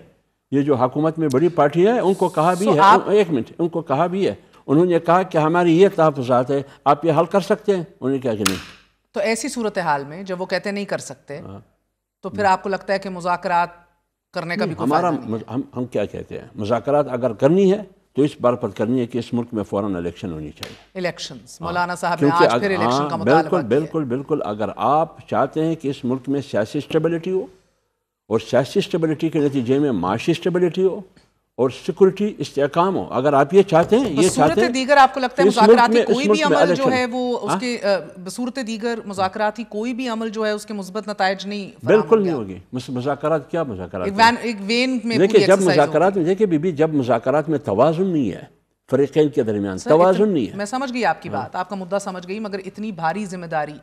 یہ جو حکومت میں بڑی پارٹی ہے ان کو کہا بھی ہے، ایک منٹ، ان کو کہا بھی ہے، انہوں نے کہا کہ ہماری یہ تحفظات ہے، آپ یہ حل کر سکتے ہیں؟ انہوں نے کہا کہ نہیں. تو ایسی صورتحال میں جب وہ کہتے نہیں کر سکتے تو پھر آپ کو لگتا ہے کہ مذاکرات کرنے کا بھی کوئی فائدہ نہیں ہے؟ ہم کیا کہتے ہیں، مذاکرات اگر کرنی ہے تو اس بار پر کرنی ہے کہ اس ملک میں فوراً الیکشن ہونی چاہیے. الیکشنز، مولانا صاحب نے آج پھر الیکشن کا مطالبہ کیا ہے. بالکل بالکل. اگر آپ چاہتے ہیں کہ اس ملک میں سیاسی اسٹیبلٹی ہو اور سیاسی اسٹیبلٹی کے نتیجے میں معاشی اسٹیبلٹی ہو اور سیکورٹی استحکام ہو، اگر آپ یہ چاہتے ہیں، یہ چاہتے ہیں، دیگر آپ کو لگتا ہے مذاکراتی کوئی بھی عمل جو ہے وہ اس کے بصورت دیگر مذاکراتی کوئی بھی عمل جو ہے اس کے مثبت نتائج نہیں بالکل نہیں ہوگی. مذاکرات کیا مذاکرات ایک وین میں دیکھیں، جب مذاکرات میں دیکھیں بی بی، جب مذاکرات میں توازن نہیں ہے، فریقین کے درمیان توازن نہیں ہے. میں سمجھ گئی آپ کی بات، آپ کا مدعا سمجھ گئی، مگر اتنی بھاری ذمہ داری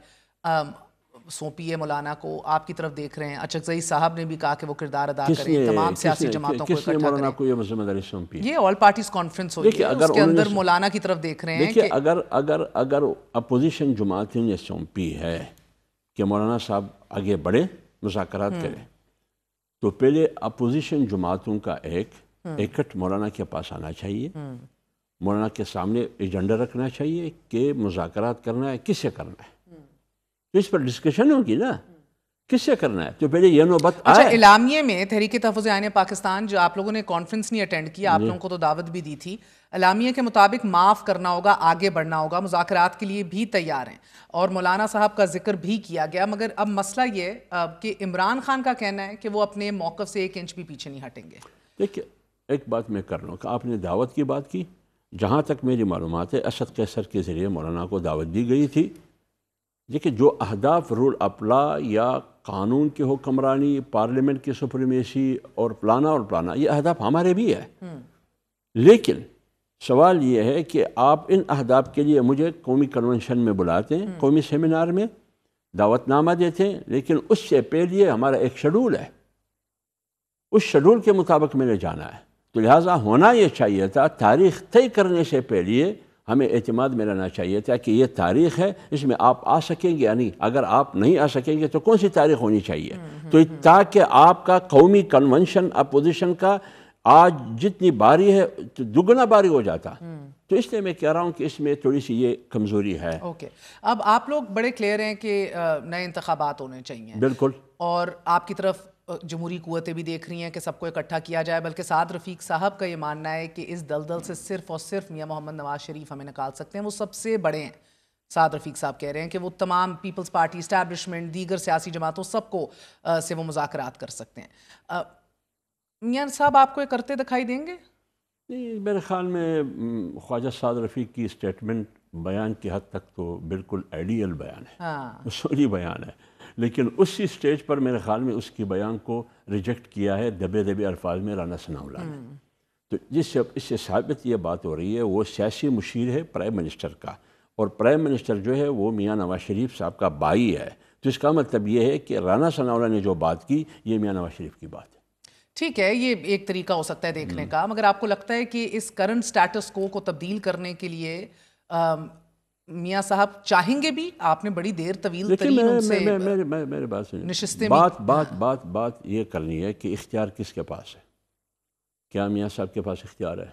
سونپی ہے مولانا کو، آپ کی طرف دیکھ رہے ہیں. اچکزئی صاحب نے بھی کہا کہ وہ کردار ادا کریں، تمام سیاسی جماعتوں کو اکٹھا کریں. مولانا کو یہ ذمہ داری سونپی ہے؟ یہ آل پارٹیز کانفرنس ہوئی ہے، اس کے اندر مولانا کی طرف دیکھ رہے ہیں. دیکھیے اگر اپوزیشن جماعتوں نے سونپی ہے کہ مولانا صاحب آگے بڑھے، مذاکرات کریں، تو پہلے اپوزیشن جماعتوں کا ایکٹ مولانا کے پاس آنا چاہیے، مولانا کے سامنے ایجنڈا رکھنا چاہیے کہ مذاکرات کرنا ہے، کس سے کرنا ہے. تو اس پر ڈسکشن ہوگی نا، کس سے کرنا ہے. تو پہلے یہ نوبت اچھا، اعلامیے میں تحریک تحفظ عین پاکستان، جو آپ لوگوں نے کانفرنس نہیں اٹینڈ کیا، آپ لوگوں کو تو دعوت بھی دی تھی، اعلامیے کے مطابق معاف کرنا ہوگا، آگے بڑھنا ہوگا، مذاکرات کے لیے بھی تیار ہیں، اور مولانا صاحب کا ذکر بھی کیا گیا. مگر اب مسئلہ یہ کہ عمران خان کا کہنا ہے کہ وہ اپنے موقف سے 1 انچ بھی پیچھے نہیں ہٹیں گے. دیکھیے ایک بات میں کر لوں کہ آپ نے دعوت کی بات کی، جہاں تک میری معلومات ہے اسد قیصر کے ذریعے مولانا کو دعوت دی گئی تھی. دیکھیں جو اہداف رول اپلا یا قانون کی حکمرانی، پارلیمنٹ کی سپریمیسی اور پلانا، یہ اہداف ہمارے بھی ہے. لیکن سوال یہ ہے کہ آپ ان اہداف کے لیے مجھے قومی کنونشن میں بلاتے ہیں، قومی سیمینار میں دعوت نامہ دیتے ہیں، لیکن اس سے پہلے ہمارا ایک شیڈول ہے، اس شیڈول کے مطابق میں نے جانا ہے. تو لہٰذا ہونا یہ چاہیے تھا، تاریخ طے کرنے سے پہلے ہمیں اعتماد میں رہنا چاہیے تھا کہ یہ تاریخ ہے، اس میں آپ آ سکیں گے یا نہیں. اگر آپ نہیں آ سکیں گے تو کون سی تاریخ ہونی چاہیے؟ تو تاکہ آپ کا قومی کنونشن اپوزیشن کا آج جتنی باری ہے دگنا باری ہو جاتا. تو اس لیے میں کہہ رہا ہوں کہ اس میں تھوڑی سی یہ کمزوری ہے. اوکے، اب آپ لوگ بڑے کلیئر ہیں کہ نئے انتخابات ہونے چاہیے. بالکل. اور آپ کی طرف جمہوری قوتیں بھی دیکھ رہی ہیں کہ سب کو اکٹھا کیا جائے، بلکہ سعد رفیق صاحب کا یہ ماننا ہے کہ اس دلدل سے صرف اور صرف میاں محمد نواز شریف ہمیں نکال سکتے ہیں، وہ سب سے بڑے ہیں. سعد رفیق صاحب کہہ رہے ہیں کہ وہ تمام پیپلز پارٹی، اسٹیبلشمنٹ، دیگر سیاسی جماعتوں سب کو سے وہ مذاکرات کر سکتے ہیں. میاں صاحب آپ کو یہ کرتے دکھائی دیں گے؟ میرے خیال میں خواجہ سعد رفیق کی اسٹیٹمنٹ بیان کی حد تک تو بالکل آئیڈیل بیان ہے، اصولی بیان ہے، لیکن اسی سٹیج پر میرے خیال میں اس کی بیان کو ریجیکٹ کیا ہے دبے دبے الفاظ میں رانا ثناءاللہ نے. تو اس سے ثابت یہ بات ہو رہی ہے وہ سیاسی مشیر ہے پرائم منسٹر کا، اور پرائم منسٹر جو ہے وہ میاں نواز شریف صاحب کا بھائی ہے. تو اس کا مطلب یہ ہے کہ رانا ثناءاللہ نے جو بات کی یہ میاں نواز شریف کی بات ہے. ٹھیک ہے، یہ ایک طریقہ ہو سکتا ہے دیکھنے کا، مگر آپ کو لگتا ہے کہ اس کرنٹ سٹیٹس کو تبدیل کرنے کے لیے میاں صاحب چاہیں گے بھی؟ آپ نے بڑی دیر طویل ترین ان سے میرے بات سنیں، نشستیں بات یہ کرنی ہے کہ اختیار کس کے پاس ہے. کیا میاں صاحب کے پاس اختیار ہے؟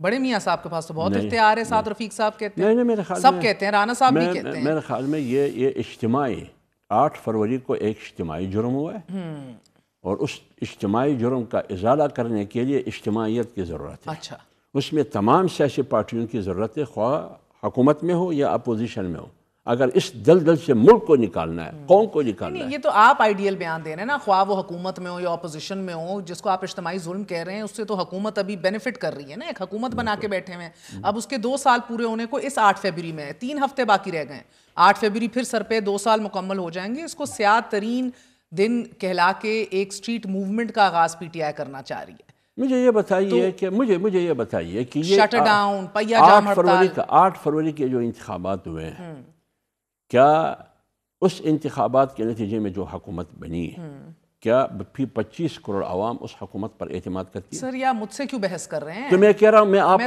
بڑے میاں صاحب کے پاس تو بہت اختیار ہے. سعد رفیق صاحب کہتے ہیں، میرے خیال سب کہتے ہیں، رانا صاحب بھی کہتے ہیں. میرے خیال میں یہ اجتماعی 8 فروری کو ایک اجتماعی جرم ہوا ہے، اور اس اجتماعی جرم کا ازالہ کرنے کے لیے اجتماعیت کی ضرورت ہے. اس میں تمام سیاسی پارٹیوں کی ضرورت ہے، خواہ حکومت میں ہو یا اپوزیشن میں ہو. اگر اس دلدل سے ملک کو نکالنا ہے، قوم کو نکالنا ہے. یہ تو آپ آئیڈیل بیان دے رہے ہیں نا، خواہ وہ حکومت میں ہو یا اپوزیشن میں ہو، جس کو آپ اجتماعی ظلم کہہ رہے ہیں اس سے تو حکومت ابھی بینیفٹ کر رہی ہے نا، ایک حکومت بنا کے بیٹھے ہوئے ہیں. اب اس کے 2 سال پورے ہونے کو اس 8 فروری میں ہے، 3 ہفتے باقی رہ گئے ہیں. 8 فروری پھر سر پہ 2 سال مکمل ہو جائیں گے. اس کو سیاہ ترین دن کہلا کے ایک اسٹریٹ موومنٹ کا آغاز پی ٹی آئی کرنا چاہ رہی ہے. مجھے یہ بتائیے کہ مجھے یہ بتائیے کہ یہ شٹ ڈاؤن، پہیا جام ہڑتال، 8 فروری کے جو انتخابات ہوئے ہیں، کیا اس انتخابات کے نتیجے میں جو حکومت بنی ہے، کیا 25 کروڑ عوام اس حکومت پر اعتماد کرتی ہے؟ سر یا مجھ سے کیوں بحث کر رہے ہیں؟ تو میں کہہ رہا ہوں، میں آپ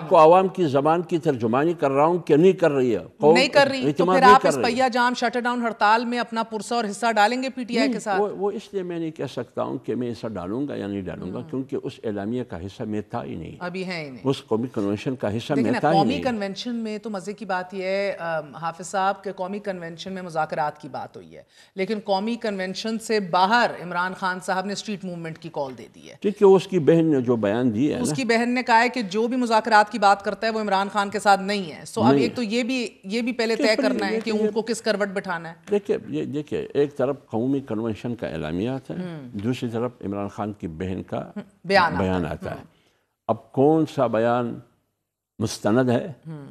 کو عوام کی زبان کی ترجمانی کر رہا ہوں کہ نہیں کر رہی ہے، نہیں کر رہی. تو پھر آپ اس پہیا جام شٹ ڈاؤن ہڑتال میں اپنا پرسہ اور حصہ ڈالیں گے پی ٹی آئی کے ساتھ؟ وہ اس لیے میں نہیں کہہ سکتا ہوں کہ میں حصہ ڈالوں گا یا نہیں ڈالوں گا، کیونکہ اس اعلامیہ کا حصہ میں تھا ہی نہیں، ابھی ہے ہی نہیں. اس قومی کنونشن کا حصہ میں تھا ہی نہیں. قومی کنونشن میں تو مزے کی بات یہ ہے حافظ صاحب کہ قومی کنونشن میں مذاکرات کی بات ہوئی ہے، لیکن قومی کنونشن سے باہر عمران خان صاحب نے اسٹریٹ موومنٹ کی کال دے دی ہے. ٹھیک ہے، اس کی بہن نے جو بیان دی ہے، اس کی بہن نے کہا ہے کہ جو بھی مذاکرات کی بات کرتا ہے وہ عمران خان کے ساتھ نہیں ہے. سو اب ایک تو یہ بھی پہلے طے کرنا ہے کہ ان کو کس کروٹ بٹھانا ہے. دیکھیں ایک طرف قومی کنونشن کا اعلامیہ آتا ہے، دوسری طرف عمران خان کی بہن کا بیان آتا ہے. اب کون سا بیان مستند ہے،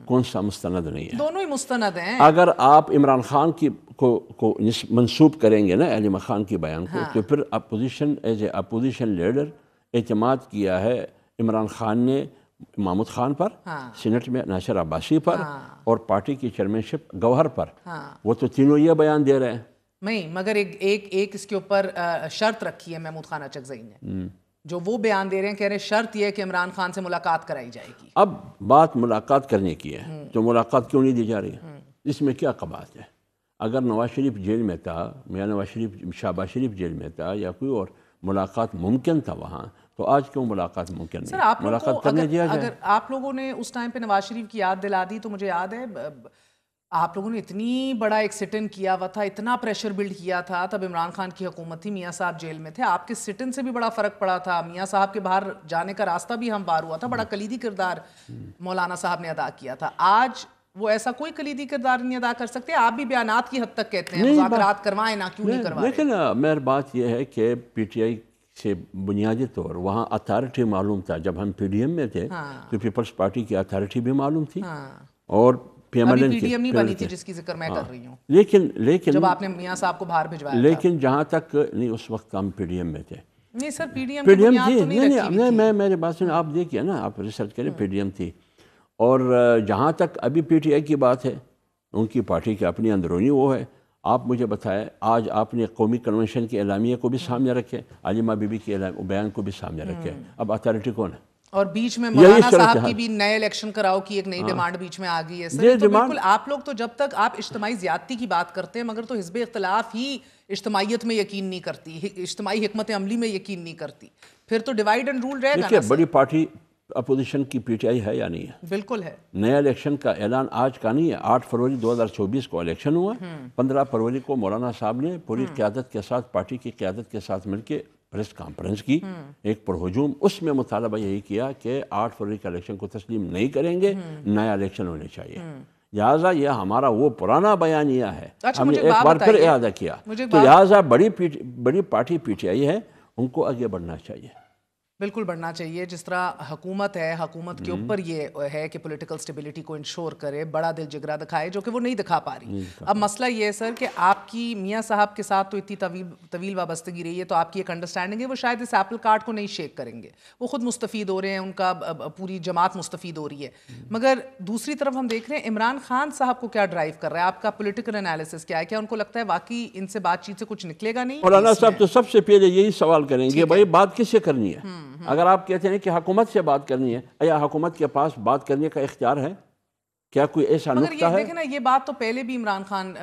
کون سا مستند نہیں ہے؟ دونوں ہی مستند ہیں. اگر آپ عمران خان کو منسوب کریں گے نا علی خان کی بیان کو، تو پھر opposition as a opposition leader اعتماد کیا ہے عمران خان نے محمود خان پر، سینٹ میں ناصر عباسی پر، اور پارٹی کی چیئرمین گوہر پر. وہ تو تینوں یہ بیان دے رہے ہیں. نہیں، مگر ایک اس کے اوپر شرط رکھی ہے محمود خان اچکزئی نے، جو وہ بیان دے رہے ہیں، کہہ رہے ہیں شرط یہ ہے کہ عمران خان سے ملاقات کرائی جائے گی. اب بات ملاقات کرنے کی ہے تو ملاقات کیوں نہیں دی جا رہی ہے؟ اس میں کیا قباحت ہے؟ اگر نواز شریف جیل میں تھا یا شہباز شریف جیل میں تھا یا کوئی اور ملاقات ممکن تھا وہاں، تو آج کیوں ملاقات ممکن نہیں؟ سر ملاقات کرنے دیا جائے. اگر آپ لوگوں نے اس ٹائم پہ نواز شریف کی یاد دلا دی تو مجھے یاد ہے آپ لوگوں نے اتنی بڑا ایک سٹ ان کیا ہوا تھا، اتنا پریشر بلڈ کیا تھا. تب عمران خان کی حکومت تھی، میاں صاحب جیل میں تھے، آپ کے سٹ ان سے بھی بڑا فرق پڑا تھا. میاں صاحب کے باہر جانے کا راستہ بھی ہموار ہوا تھا. بڑا کلیدی کردار مولانا صاحب نے ادا کیا تھا. آج وہ ایسا کوئی کلیدی کردار نہیں ادا کر سکتے. آپ بھی بیانات کی حد تک کہتے ہیں مذاکرات کروائیں، نہ کیوں نہیں کروائیں. لیکن میری بات یہ ہے کہ پی ٹی آئی سے بنیادی طور وہاں اتھارٹی معلوم تھا. جب ہم پی ڈی ایم میں تھے تو پیپلز پارٹی کی اتھارٹی بھی معلوم تھی، اور پی ڈی ایم نہیں بنی تھی جس کی ذکر میں کر رہی ہوں. لیکن جب آپ نے میاں صاحب کو باہر بھجوایا، لیکن جہاں تک نہیں، اس وقت ہم پی ڈی ایم میں تھے. نہیں سر، پی ڈی ایم کی بنیاد تو نہیں رکھی ہوئی تھی. میری بات سنیں، آپ دیکھیے نا، آپ ریسرچ کریں، پی ڈی ایم تھی. اور جہاں تک ابھی پی ٹی آئی کی بات ہے، ان کی پارٹی کی اپنی اندرونی وہ ہے. آپ مجھے بتائیں، آج آپ نے قومی کنونشن کے اعلامیہ کو بھی سامنے رکھے، علیمہ بی بی کے بیان کو بھی سامنے رکھے. اب اتھارٹی کون ہے؟ اور بیچ میں مولانا صاحب کی بھی نئے الیکشن کراؤ کی ایک نئی ڈیمانڈ بیچ میں آ گئی ہے. سر تو بالکل آپ لوگ تو جب تک آپ اجتماعی زیادتی کی بات کرتے ہیں، مگر تو حزب اختلاف ہی اجتماعیت میں یقین نہیں کرتی، اجتماعی حکمت عملی میں یقین نہیں کرتی. پھر تو ڈیوائیڈ اینڈ رول رہے گا نا. بڑی پارٹی اپوزیشن کی پی ٹی آئی ہے یا نہیں ہے؟ بالکل ہے. نیا الیکشن کا اعلان آج کا نہیں ہے. 8 فروری 2024 کو الیکشن ہوا. 15 فروری کو مولانا صاحب نے پوری قیادت کے ساتھ، پارٹی کی قیادت کے ساتھ مل کے پریس کانفرنس کی، ایک پرہجوم. اس میں مطالبہ یہی کیا کہ 8 فروری کا الیکشن کو تسلیم نہیں کریں گے، نیا الیکشن ہونے چاہیے. لہٰذا یہ ہمارا وہ پرانا بیانیہ ہے، ہم نے ایک بار پھر اعادہ کیا. تو لہٰذا بڑی پارٹی پی ٹی آئی ہے، ان کو آگے بڑھنا چاہیے. بالکل بڑھنا چاہیے. جس طرح حکومت ہے، حکومت کے اوپر یہ ہے کہ پولیٹیکل سٹیبلٹی کو انشور کرے، بڑا دل جگرا دکھائے، جو کہ وہ نہیں دکھا پا رہی. اب مسئلہ یہ ہے سر کہ آپ کی میاں صاحب کے ساتھ تو اتنی طویل وابستگی رہی ہے، تو آپ کی ایک انڈرسٹینڈنگ ہے وہ شاید اس ایپل کارٹ کو نہیں شیک کریں گے. وہ خود مستفید ہو رہے ہیں، ان کا پوری جماعت مستفید ہو رہی ہے. مگر دوسری طرف ہم دیکھ رہے ہیں عمران خان صاحب کو کیا ڈرائیو کر رہا ہے. آپ کا پولیٹیکل انالیسس کیا ہے؟ کیا ان کو لگتا ہے واقعی ان سے بات چیت سے کچھ نکلے گا نہیں؟ مولانا صاحب تو سب سے پہلے یہی سوال کریں گے، بھائی بات کس سے کرنی ہے؟ اگر آپ کہتے ہیں کہ حکومت سے بات کرنی ہے، یا حکومت کے پاس بات کرنے کا اختیار ہے؟ کیا کوئی ایسا نقطہ ہے؟ دیکھیں نا، یہ بات تو پہلے بھی عمران خان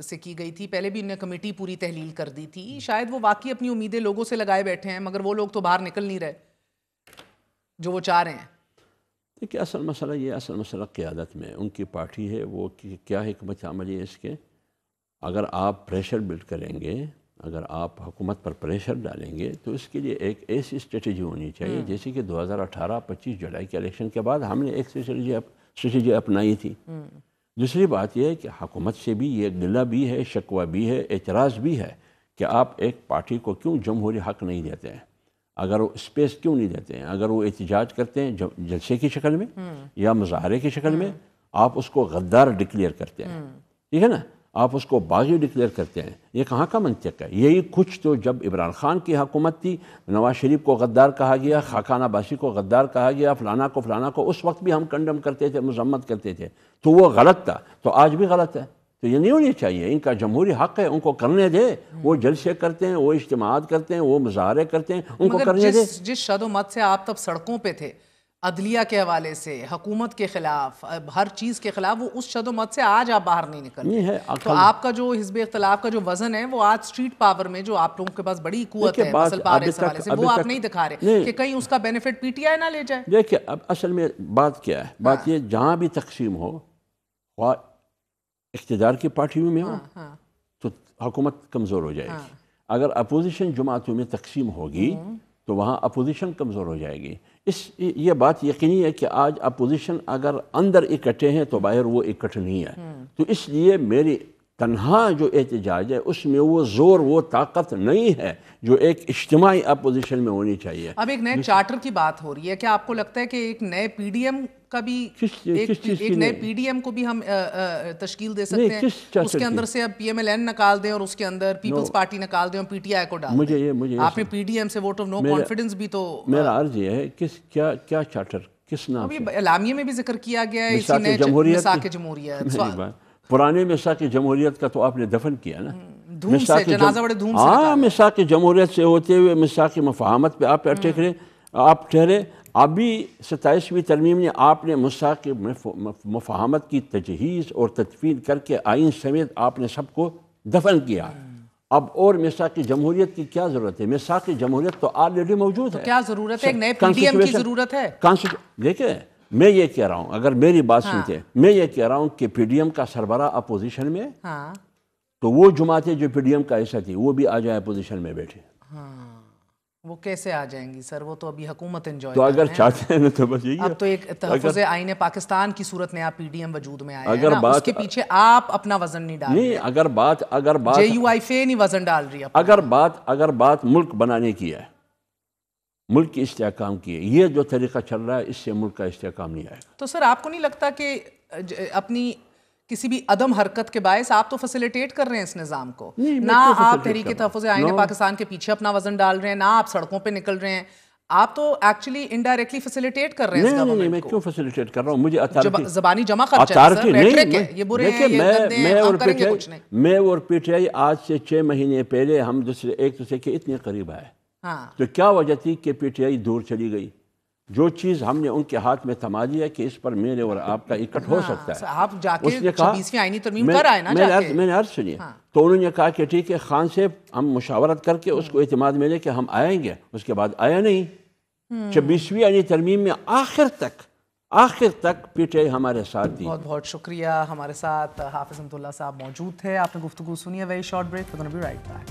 سے کی گئی تھی، پہلے بھی انہیں کمیٹی پوری تحلیل کر دی تھی. شاید وہ واقعی اپنی امیدیں لوگوں سے لگائے بیٹھے ہیں، مگر وہ لوگ تو باہر نکل نہیں رہے جو وہ چاہ رہے ہیں. دیکھیے اصل مسئلہ قیادت میں ان کی پارٹی ہے. وہ کیا حکمت عملی ہے اس کے؟ اگر آپ پریشر بلڈ کریں گے، اگر آپ حکومت پر پریشر ڈالیں گے، تو اس کے لیے ایک ایسی اسٹریٹجی ہونی چاہیے جیسے کہ 2018 25 جولائی کے الیکشن کے بعد ہم نے ایک اسٹریٹجی اپنائی تھی. دوسری بات یہ ہے کہ حکومت سے بھی یہ گلہ بھی ہے، شکوہ بھی ہے، اعتراض بھی ہے کہ آپ ایک پارٹی کو کیوں جمہوری حق نہیں دیتے ہیں، اگر وہ اسپیس کیوں نہیں دیتے ہیں، اگر وہ احتجاج کرتے ہیں جلسے کی شکل میں یا مظاہرے کی شکل میں، آپ اس کو غدار ڈکلیئر کرتے ہیں، ٹھیک ہے نا، آپ اس کو باغی ڈکلیئر کرتے ہیں. یہ کہاں کا منطق ہے؟ یہی کچھ تو جب عمران خان کی حکومت تھی، نواز شریف کو غدار کہا گیا، خاقان عباسی کو غدار کہا گیا، فلانا کو اس وقت بھی ہم کنڈم کرتے تھے، مذمت کرتے تھے، تو وہ غلط تھا، تو آج بھی غلط ہے. تو یہ نہیں ہونی چاہیے. ان کا جمہوری حق ہے، ان کو کرنے دے. وہ جلسے کرتے ہیں، وہ اجتماعات کرتے ہیں، وہ مظاہرے کرتے ہیں، ان کو کرنے دے. جس شد و مت سے آپ تب سڑکوں پہ تھے، عدلیہ کے حوالے سے، حکومت کے خلاف، ہر چیز کے خلاف، وہ اس شد و مت سے آج آپ باہر نہیں نکلتے. تو آپ کا جو حزب اختلاف کا جو وزن ہے، وہ آج اسٹریٹ پاور میں جو آپ لوگوں کے پاس بڑی قوت ہے مسل پارے اس حوالے سے، وہ آپ نہیں دکھا رہے کہ کہیں اس کا بینیفٹ پی ٹی آئی نہ لے جائے. دیکھیں اب اصل میں بات کیا ہے؟ بات یہ جہاں بھی تقسیم ہو، اقتدار کی پارٹیوں میں ہو تو حکومت کمزور ہو جائے گی. اگر اپوزیشن جماعتوں میں تقسیم ہوگی تو وہاں اپوزیشن کمزور ہو جائے گی. یہ بات یقینی ہے کہ آج اپوزیشن اگر اندر اکٹھے ہیں تو باہر وہ اکٹھے نہیں ہے. تو اس لیے میری تنہا جو احتجاج ہے اس میں وہ زور، وہ طاقت نہیں ہے جو ایک اجتماعی اپوزیشن میں ہونی چاہیے. اب ایک نئے چارٹر کی بات ہو رہی ہے، کیا آپ کو لگتا ہے کہ ایک نئے پی ڈی ایم کا بھی ایک نئے پی ڈی ایم کو بھی ہم تشکیل دے سکتے ہیں؟ اس کے اندر سے اب پی ایم ایل این نکال دیں اور اس کے اندر پیپلز پارٹی نکال دیں اور پی ٹی آئی کو ڈال دیں. آپ نے پی ڈی ایم سے ووٹ آف نو کانفیڈنس بھی تو... میرا عرض یہ ہے کیا چارٹر کس نام سے؟ اعلامیے میں بھی ذکر کیا گیا ہے اسی نئے میثاق جمہوریت. پرانے میثاق جمہوریت کا تو آپ نے دفن کیا نا، دھوم سے، جنازہ بڑے دھوم سے. ہاں، میثاق جمہوریت سے ہوتے ہوئے میثاق مفاہمت پہ آپ ٹھہرے. ابھی 27ویں ترمیم نے آپ نے میثاق مفاہمت کی تجہیز اور تدفین کر کے آئین سمیت آپ نے سب کو دفن کیا. اب اور میثاق جمہوریت کی کیا ضرورت ہے؟ میثاق جمہوریت تو آلریڈی موجود ہے. کیا ضرورت ہے؟ ایک نئے پی ڈی ایم کی ضرورت ہے. دیکھیں میں یہ کہہ رہا ہوں، اگر میری بات سنتے، میں یہ کہہ رہا ہوں کہ پی ڈی ایم کا سربراہ اپوزیشن میں، تو وہ جماعتیں جو پی ڈی ایم کا حصہ تھی وہ بھی آ جائیں اپوزیشن میں بیٹھے. وہ کیسے آ جائیں گی سر؟ وہ تو ابھی حکومت انجوائے تو اگر چاہتے ہیں تو بس یہی ہے. اب تو ایک تحفظ آئین پاکستان کی صورت میں آپ پی ڈی ایم وجود میں آئے ہیں نا، اس کے پیچھے آپ اپنا وزن نہیں ڈال رہے. اگر بات جے یو آئی فے نہیں وزن ڈال رہی. اگر بات ملک بنانے کی ہے، ملک کی استحکام کی ہے، یہ جو طریقہ چل رہا ہے اس سے ملک کا استحکام نہیں آئے گا. تو سر آپ کو نہیں لگتا کہ اپنی کسی بھی عدم حرکت کے باعث آپ تو فیسیلیٹیٹ کر رہے ہیں اس نظام کو؟ نہ آپ تحریک تحفظ آئین پاکستان کے پیچھے اپنا وزن ڈال رہے ہیں، نہ آپ سڑکوں پہ نکل رہے ہیں، آپ تو ایکچولی انڈائریکٹلی فیسیلیٹیٹ کر رہے ہیں اس گورنمنٹ کو. نہیں، میں کیوں فیسیلیٹیٹ کر رہا ہوں؟ مجھے زبانی جمع خرچہ ہے سر، ریٹرک ہے، یہ برے ہیں، یہ گندے ہیں، ہم کریں گے کچھ نہیں. میں اور پی ٹی آئی آج سے 6 مہینے پہلے ہم ایک دوسرے کے اتنے قریب آئے. تو کیا وجہ تھی کہ پی ٹی آئی دور چلی گئی؟ جو چیز ہم نے ان کے ہاتھ میں تھما دی ہے کہ اس پر میرے اور آپ کا اکٹ ہو سکتا ہے. آپ جا کے 26ویں آئینی ترمیم کر آئے نا جا کے. میں نے عرض سنیے، تو انہوں نے کہا کہ ٹھیک ہے خان صاحب ہم مشاورت کر کے اس کو اعتماد ملے کہ ہم آئیں گے. اس کے بعد آیا نہیں. 26ویں آئینی ترمیم میں آخر تک پی ٹی آئی ہمارے ساتھ دی. بہت بہت شکریہ. ہمارے ساتھ حافظ حمد اللہ صاحب موجود تھے. آپ نے گفتگو سنی ہے. Very short break, we're gonna be right back.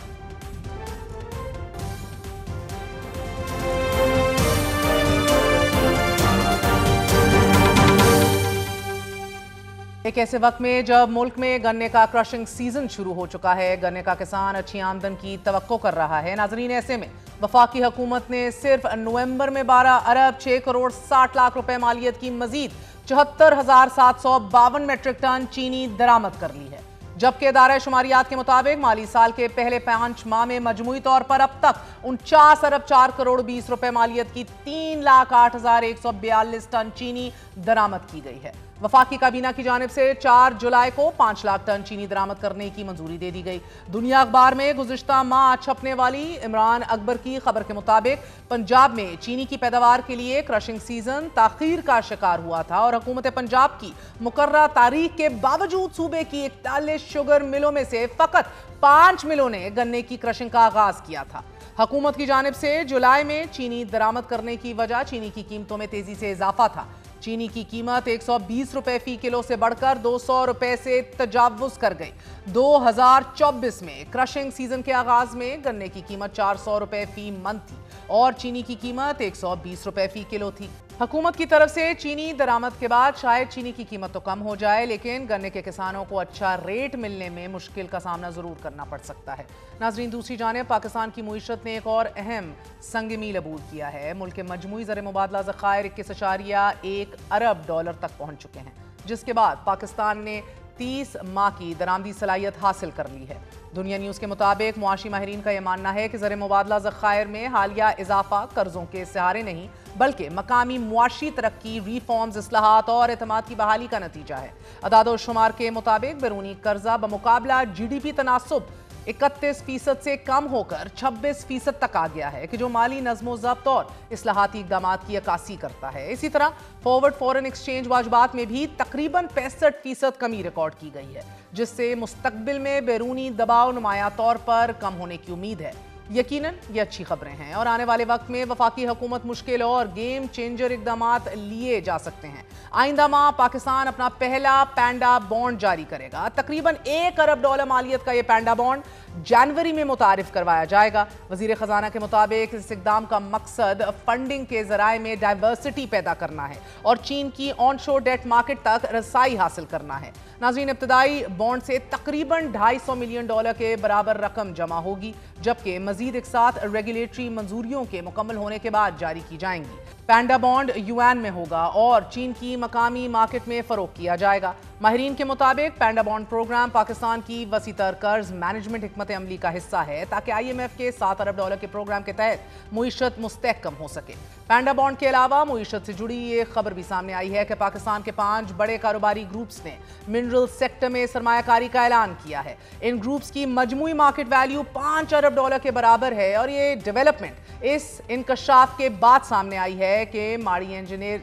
ایک ایسے وقت میں جب ملک میں گنے کا کرشنگ سیزن شروع ہو چکا ہے، گنے کا کسان اچھی آمدن کی توقع کر رہا ہے. ناظرین، ایسے میں وفاقی حکومت نے صرف نومبر میں 12 ارب 6 کروڑ 60 لاکھ روپے مالیت کی مزید 74,752 میٹرک ٹن چینی درآمد کر لی ہے. جبکہ ادارہ شماریات کے مطابق مالی سال کے پہلے 5 ماہ میں مجموعی طور پر اب تک 49 ارب 4 کروڑ 20 روپے مالیت کی 3,08,142 ٹن چینی درآمد کی گئی ہے. وفاقی کابینہ کی جانب سے 4 جولائی کو 5 لاکھ ٹن چینی درآمد کرنے کی منظوری دے دی گئی. دنیا اخبار میں گزشتہ ماہ چھپنے والی عمران اکبر کی خبر کے مطابق پنجاب میں چینی کی پیداوار کے لیے کرشنگ سیزن تاخیر کا شکار ہوا تھا اور حکومت پنجاب کی مقررہ تاریخ کے باوجود صوبے کی 41 شوگر ملوں میں سے فقط 5 ملوں نے گنے کی کرشنگ کا آغاز کیا تھا. حکومت کی جانب سے جولائی میں چینی درآمد کرنے کی وجہ چینی کی قیمتوں میں تیزی سے اضافہ تھا. چینی کی قیمت 120 روپے فی کلو سے بڑھ کر 200 روپے سے تجاوز کر گئی. 2024 میں کرشنگ سیزن کے آغاز میں گنے کی قیمت 400 روپے فی من تھی اور چینی کی قیمت 120 روپے فی کلو تھی. हुकूमत की तरफ से चीनी दरामद के बाद शायद चीनी की कीमत तो कम हो जाए, लेकिन गन्ने के किसानों को अच्छा रेट मिलने में मुश्किल का सामना जरूर करना पड़ सकता है। नाजरीन, दूसरी जानिब पाकिस्तान की मुईशत ने एक और अहम संग मील अबूर किया है। मुल्क के मजमूई ज़र मुबादला ज़खायर 21.1 अरब डॉलर तक पहुंच चुके हैं, जिसके बाद पाकिस्तान ने 30 माह की दरामदी सलाहियत हासिल कर ली है। दुनिया न्यूज़ के मुताबिक मुआशी माहिरीन का यह मानना है कि ज़र मुबादला ज़खायर में हालिया इजाफा कर्जों के सहारे नहीं बल्कि मकामी मुआशी तरक्की, रिफॉर्म्स, इस्लाहात और एतमाद की बहाली का नतीजा है। अदाद शुमार के मुताबिक बैरूनी कर्जा बमुकाबला GDP तनासुब 31% से कम होकर 26% तक आ गया है, कि जो माली नज़्मो ज़ब्त और इस्लाहाती इक़दामात की अक्कासी करता है। इसी तरह फॉरवर्ड फॉरेन एक्सचेंज वाजबात में भी तकरीबन 65% कमी रिकॉर्ड की गई है, जिससे मुस्तकबिल में बैरूनी दबाव नुमाया तौर पर कम होने की उम्मीद है। यकीनन ये अच्छी खबरें हैं और आने वाले वक्त में वफाकी हुकूमत मुश्किल और गेम चेंजर इक़दामात लिए जा सकते हैं। आइंदा माह पाकिस्तान अपना पहला पैंडा बॉन्ड जारी करेगा। तकरीबन 1 अरब डॉलर मालियत का ये पैंडा बॉन्ड जनवरी में मुतारिफ करवाया जाएगा। वजीर खजाना के मुताबिक इस इक़दाम का मकसद फंडिंग के ज़राए में डाइवर्सिटी पैदा करना है और चीन की ऑन शोर डेट मार्केट तक रसाई हासिल करना है। नाज़रीन, इब्तदाई बॉन्ड से तकरीबन $250 मिलियन के बराबर रकम जमा होगी, जबकि मजीद एक साथ रेगुलेटरी मंजूरियों के मुकम्मल होने के बाद जारी की जाएंगी। पैंडा बॉन्ड युआन में होगा और चीन की मकामी मार्केट में फरोख किया जाएगा। माहिरीन के मुताबिक पैंडा बॉन्ड प्रोग्राम पाकिस्तान की वसीतर कर्ज मैनेजमेंट हिकमत अमली का हिस्सा है, ताकि IMF के 7 अरब डॉलर के प्रोग्राम के तहत मुईशत मुस्तहकम हो सके। पैंडा बॉन्ड के अलावा मुईशत से जुड़ी ये खबर भी सामने आई है कि पाकिस्तान के 5 बड़े कारोबारी ग्रुप्स ने मिनरल सेक्टर में सरमायाकारी का ऐलान किया है। इन ग्रुप्स की मजमूई मार्केट वैल्यू 5 अरब डॉलर के बराबर है और ये डेवलपमेंट इस इंकशाफ के बाद सामने आई है कि माड़ी इंजीनियर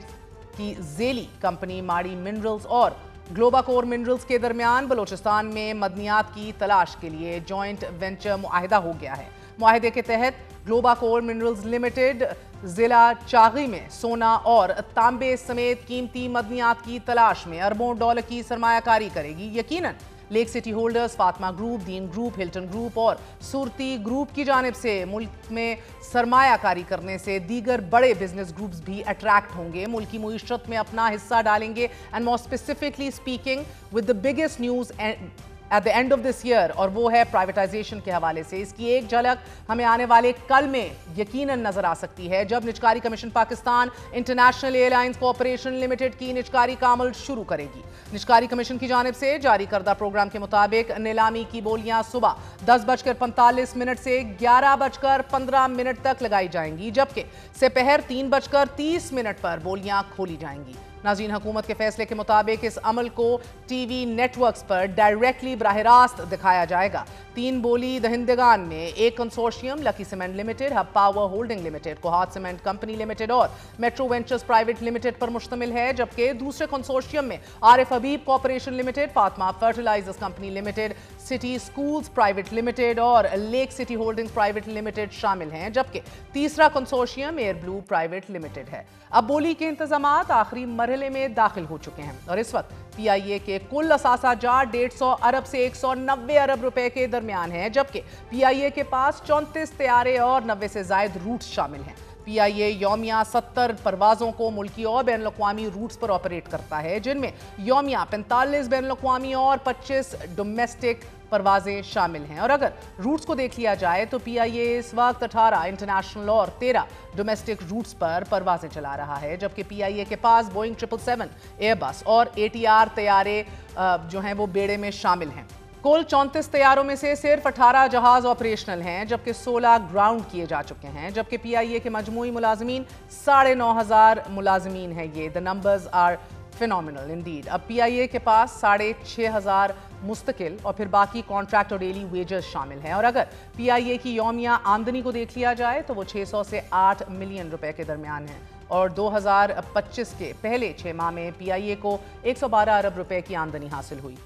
की झेली कंपनी माड़ी मिनरल्स और ग्लोबाकोर मिनरल्स के दरमियान बलोचिस्तान में मदनियात की तलाश के लिए जॉइंट वेंचर मुआहिदा हो गया है। मुआहिदे के तहत ग्लोबाकोर मिनरल्स लिमिटेड जिला चागी में सोना और तांबे समेत कीमती मदनियात की तलाश में अरबों डॉलर की सरमायाकारी करेगी। यकीनन lake city holders, Fatima group, दीन ग्रुप, हिल्टन ग्रुप और सूरती ग्रुप की जानिब से मुल्क में सरमायाकारी करने से दीगर बड़े बिजनेस ग्रुप्स भी अट्रैक्ट होंगे, मुल्क की मुईशत में अपना हिस्सा डालेंगे। And more specifically speaking with the biggest news at the end of this year, और वो है प्राइवेटाइजेशन के हवाले से। इसकी एक झलक हमें आने वाले कल में यकीनन नजर आ सकती है, जब निजकारी commission Pakistan international airlines corporation limited की निजकारी का अमल शुरू करेगी। निजकारी कमीशन की जानिब से जारी करदा प्रोग्राम के मुताबिक नीलामी की बोलियां सुबह 10:45 से 11:15 तक लगाई जाएंगी, जबकि दोपहर 3:30 पर बोलियां खोली जाएंगी। नाज़रीन, हुकूमत के फैसले के मुताबिक इस अमल को TV नेटवर्क्स पर डायरेक्टली बराह रास्त दिखाया जाएगा। 3 बोली दहिंदगान में एक consortium lucky cement limited, hub power holding limited, Kohat cement company limited और मेट्रो वेंचर्स प्राइवेट लिमिटेड पर मुश्तमिल है, जबकि दूसरे कंसोर्शियम में Arif Habib corporation limited, Fatima fertilizers company limited, city schools private limited और lake city holdings private limited शामिल हैं, जबकि तीसरा consortium air blue private limited है। अब बोली के इंतजामात आखिरी मरहले में दाखिल हो चुके हैं और इस वक्त PIA के कुल असासा जात 150 अरब से 190 अरब रुपए के दरमियान है, जबकि PIA के पास 34 तैयारे और 90 से जायद रूट्स शामिल हैं। PIA यौमिया 70 परवाज़ों को मुल्की और बैनुल अक़वामी रूट्स पर ऑपरेट करता है, जिनमें यौमिया 45 बैनुल अक़वामी और 25 डोमेस्टिक परवाजें शामिल हैं। और अगर रूट्स को देख लिया जाए तो PIA इस वक्त 18 इंटरनेशनल और 13 डोमेस्टिक रूट्स पर परवाजें चला रहा है, जबकि PIA के पास बोइंग 777 एयरबस और ATR तैयारे जो हैं वो बेड़े में शामिल हैं। कुल 34 तैयारों में से सिर्फ 18 जहाज ऑपरेशनल हैं, जबकि 16 ग्राउंड किए जा चुके हैं, जबकि PIA के मजमूई मुलाजमीन 9,500 मुलाजमीन हैं। ये the numbers are phenomenal indeed. अब PIA के पास 6,500 मुस्तकिल और फिर बाकी कॉन्ट्रैक्ट और डेली वेजेस शामिल हैं। और अगर PIA की यौमिया आमदनी को देख लिया जाए तो वो 600 से 8 मिलियन रुपए के दरमियान है और 2025 के पहले 6 माह में PIA को 112 अरब रुपए की आमदनी हासिल हुई।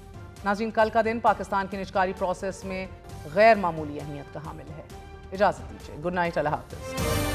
नाज़रीन, कल का दिन पाकिस्तान की निजकारी प्रोसेस में गैर मामूली अहमियत का हामिल है। इजाज़त दीजिए। गुड नाइट, अल्लाह हाफ़िज़।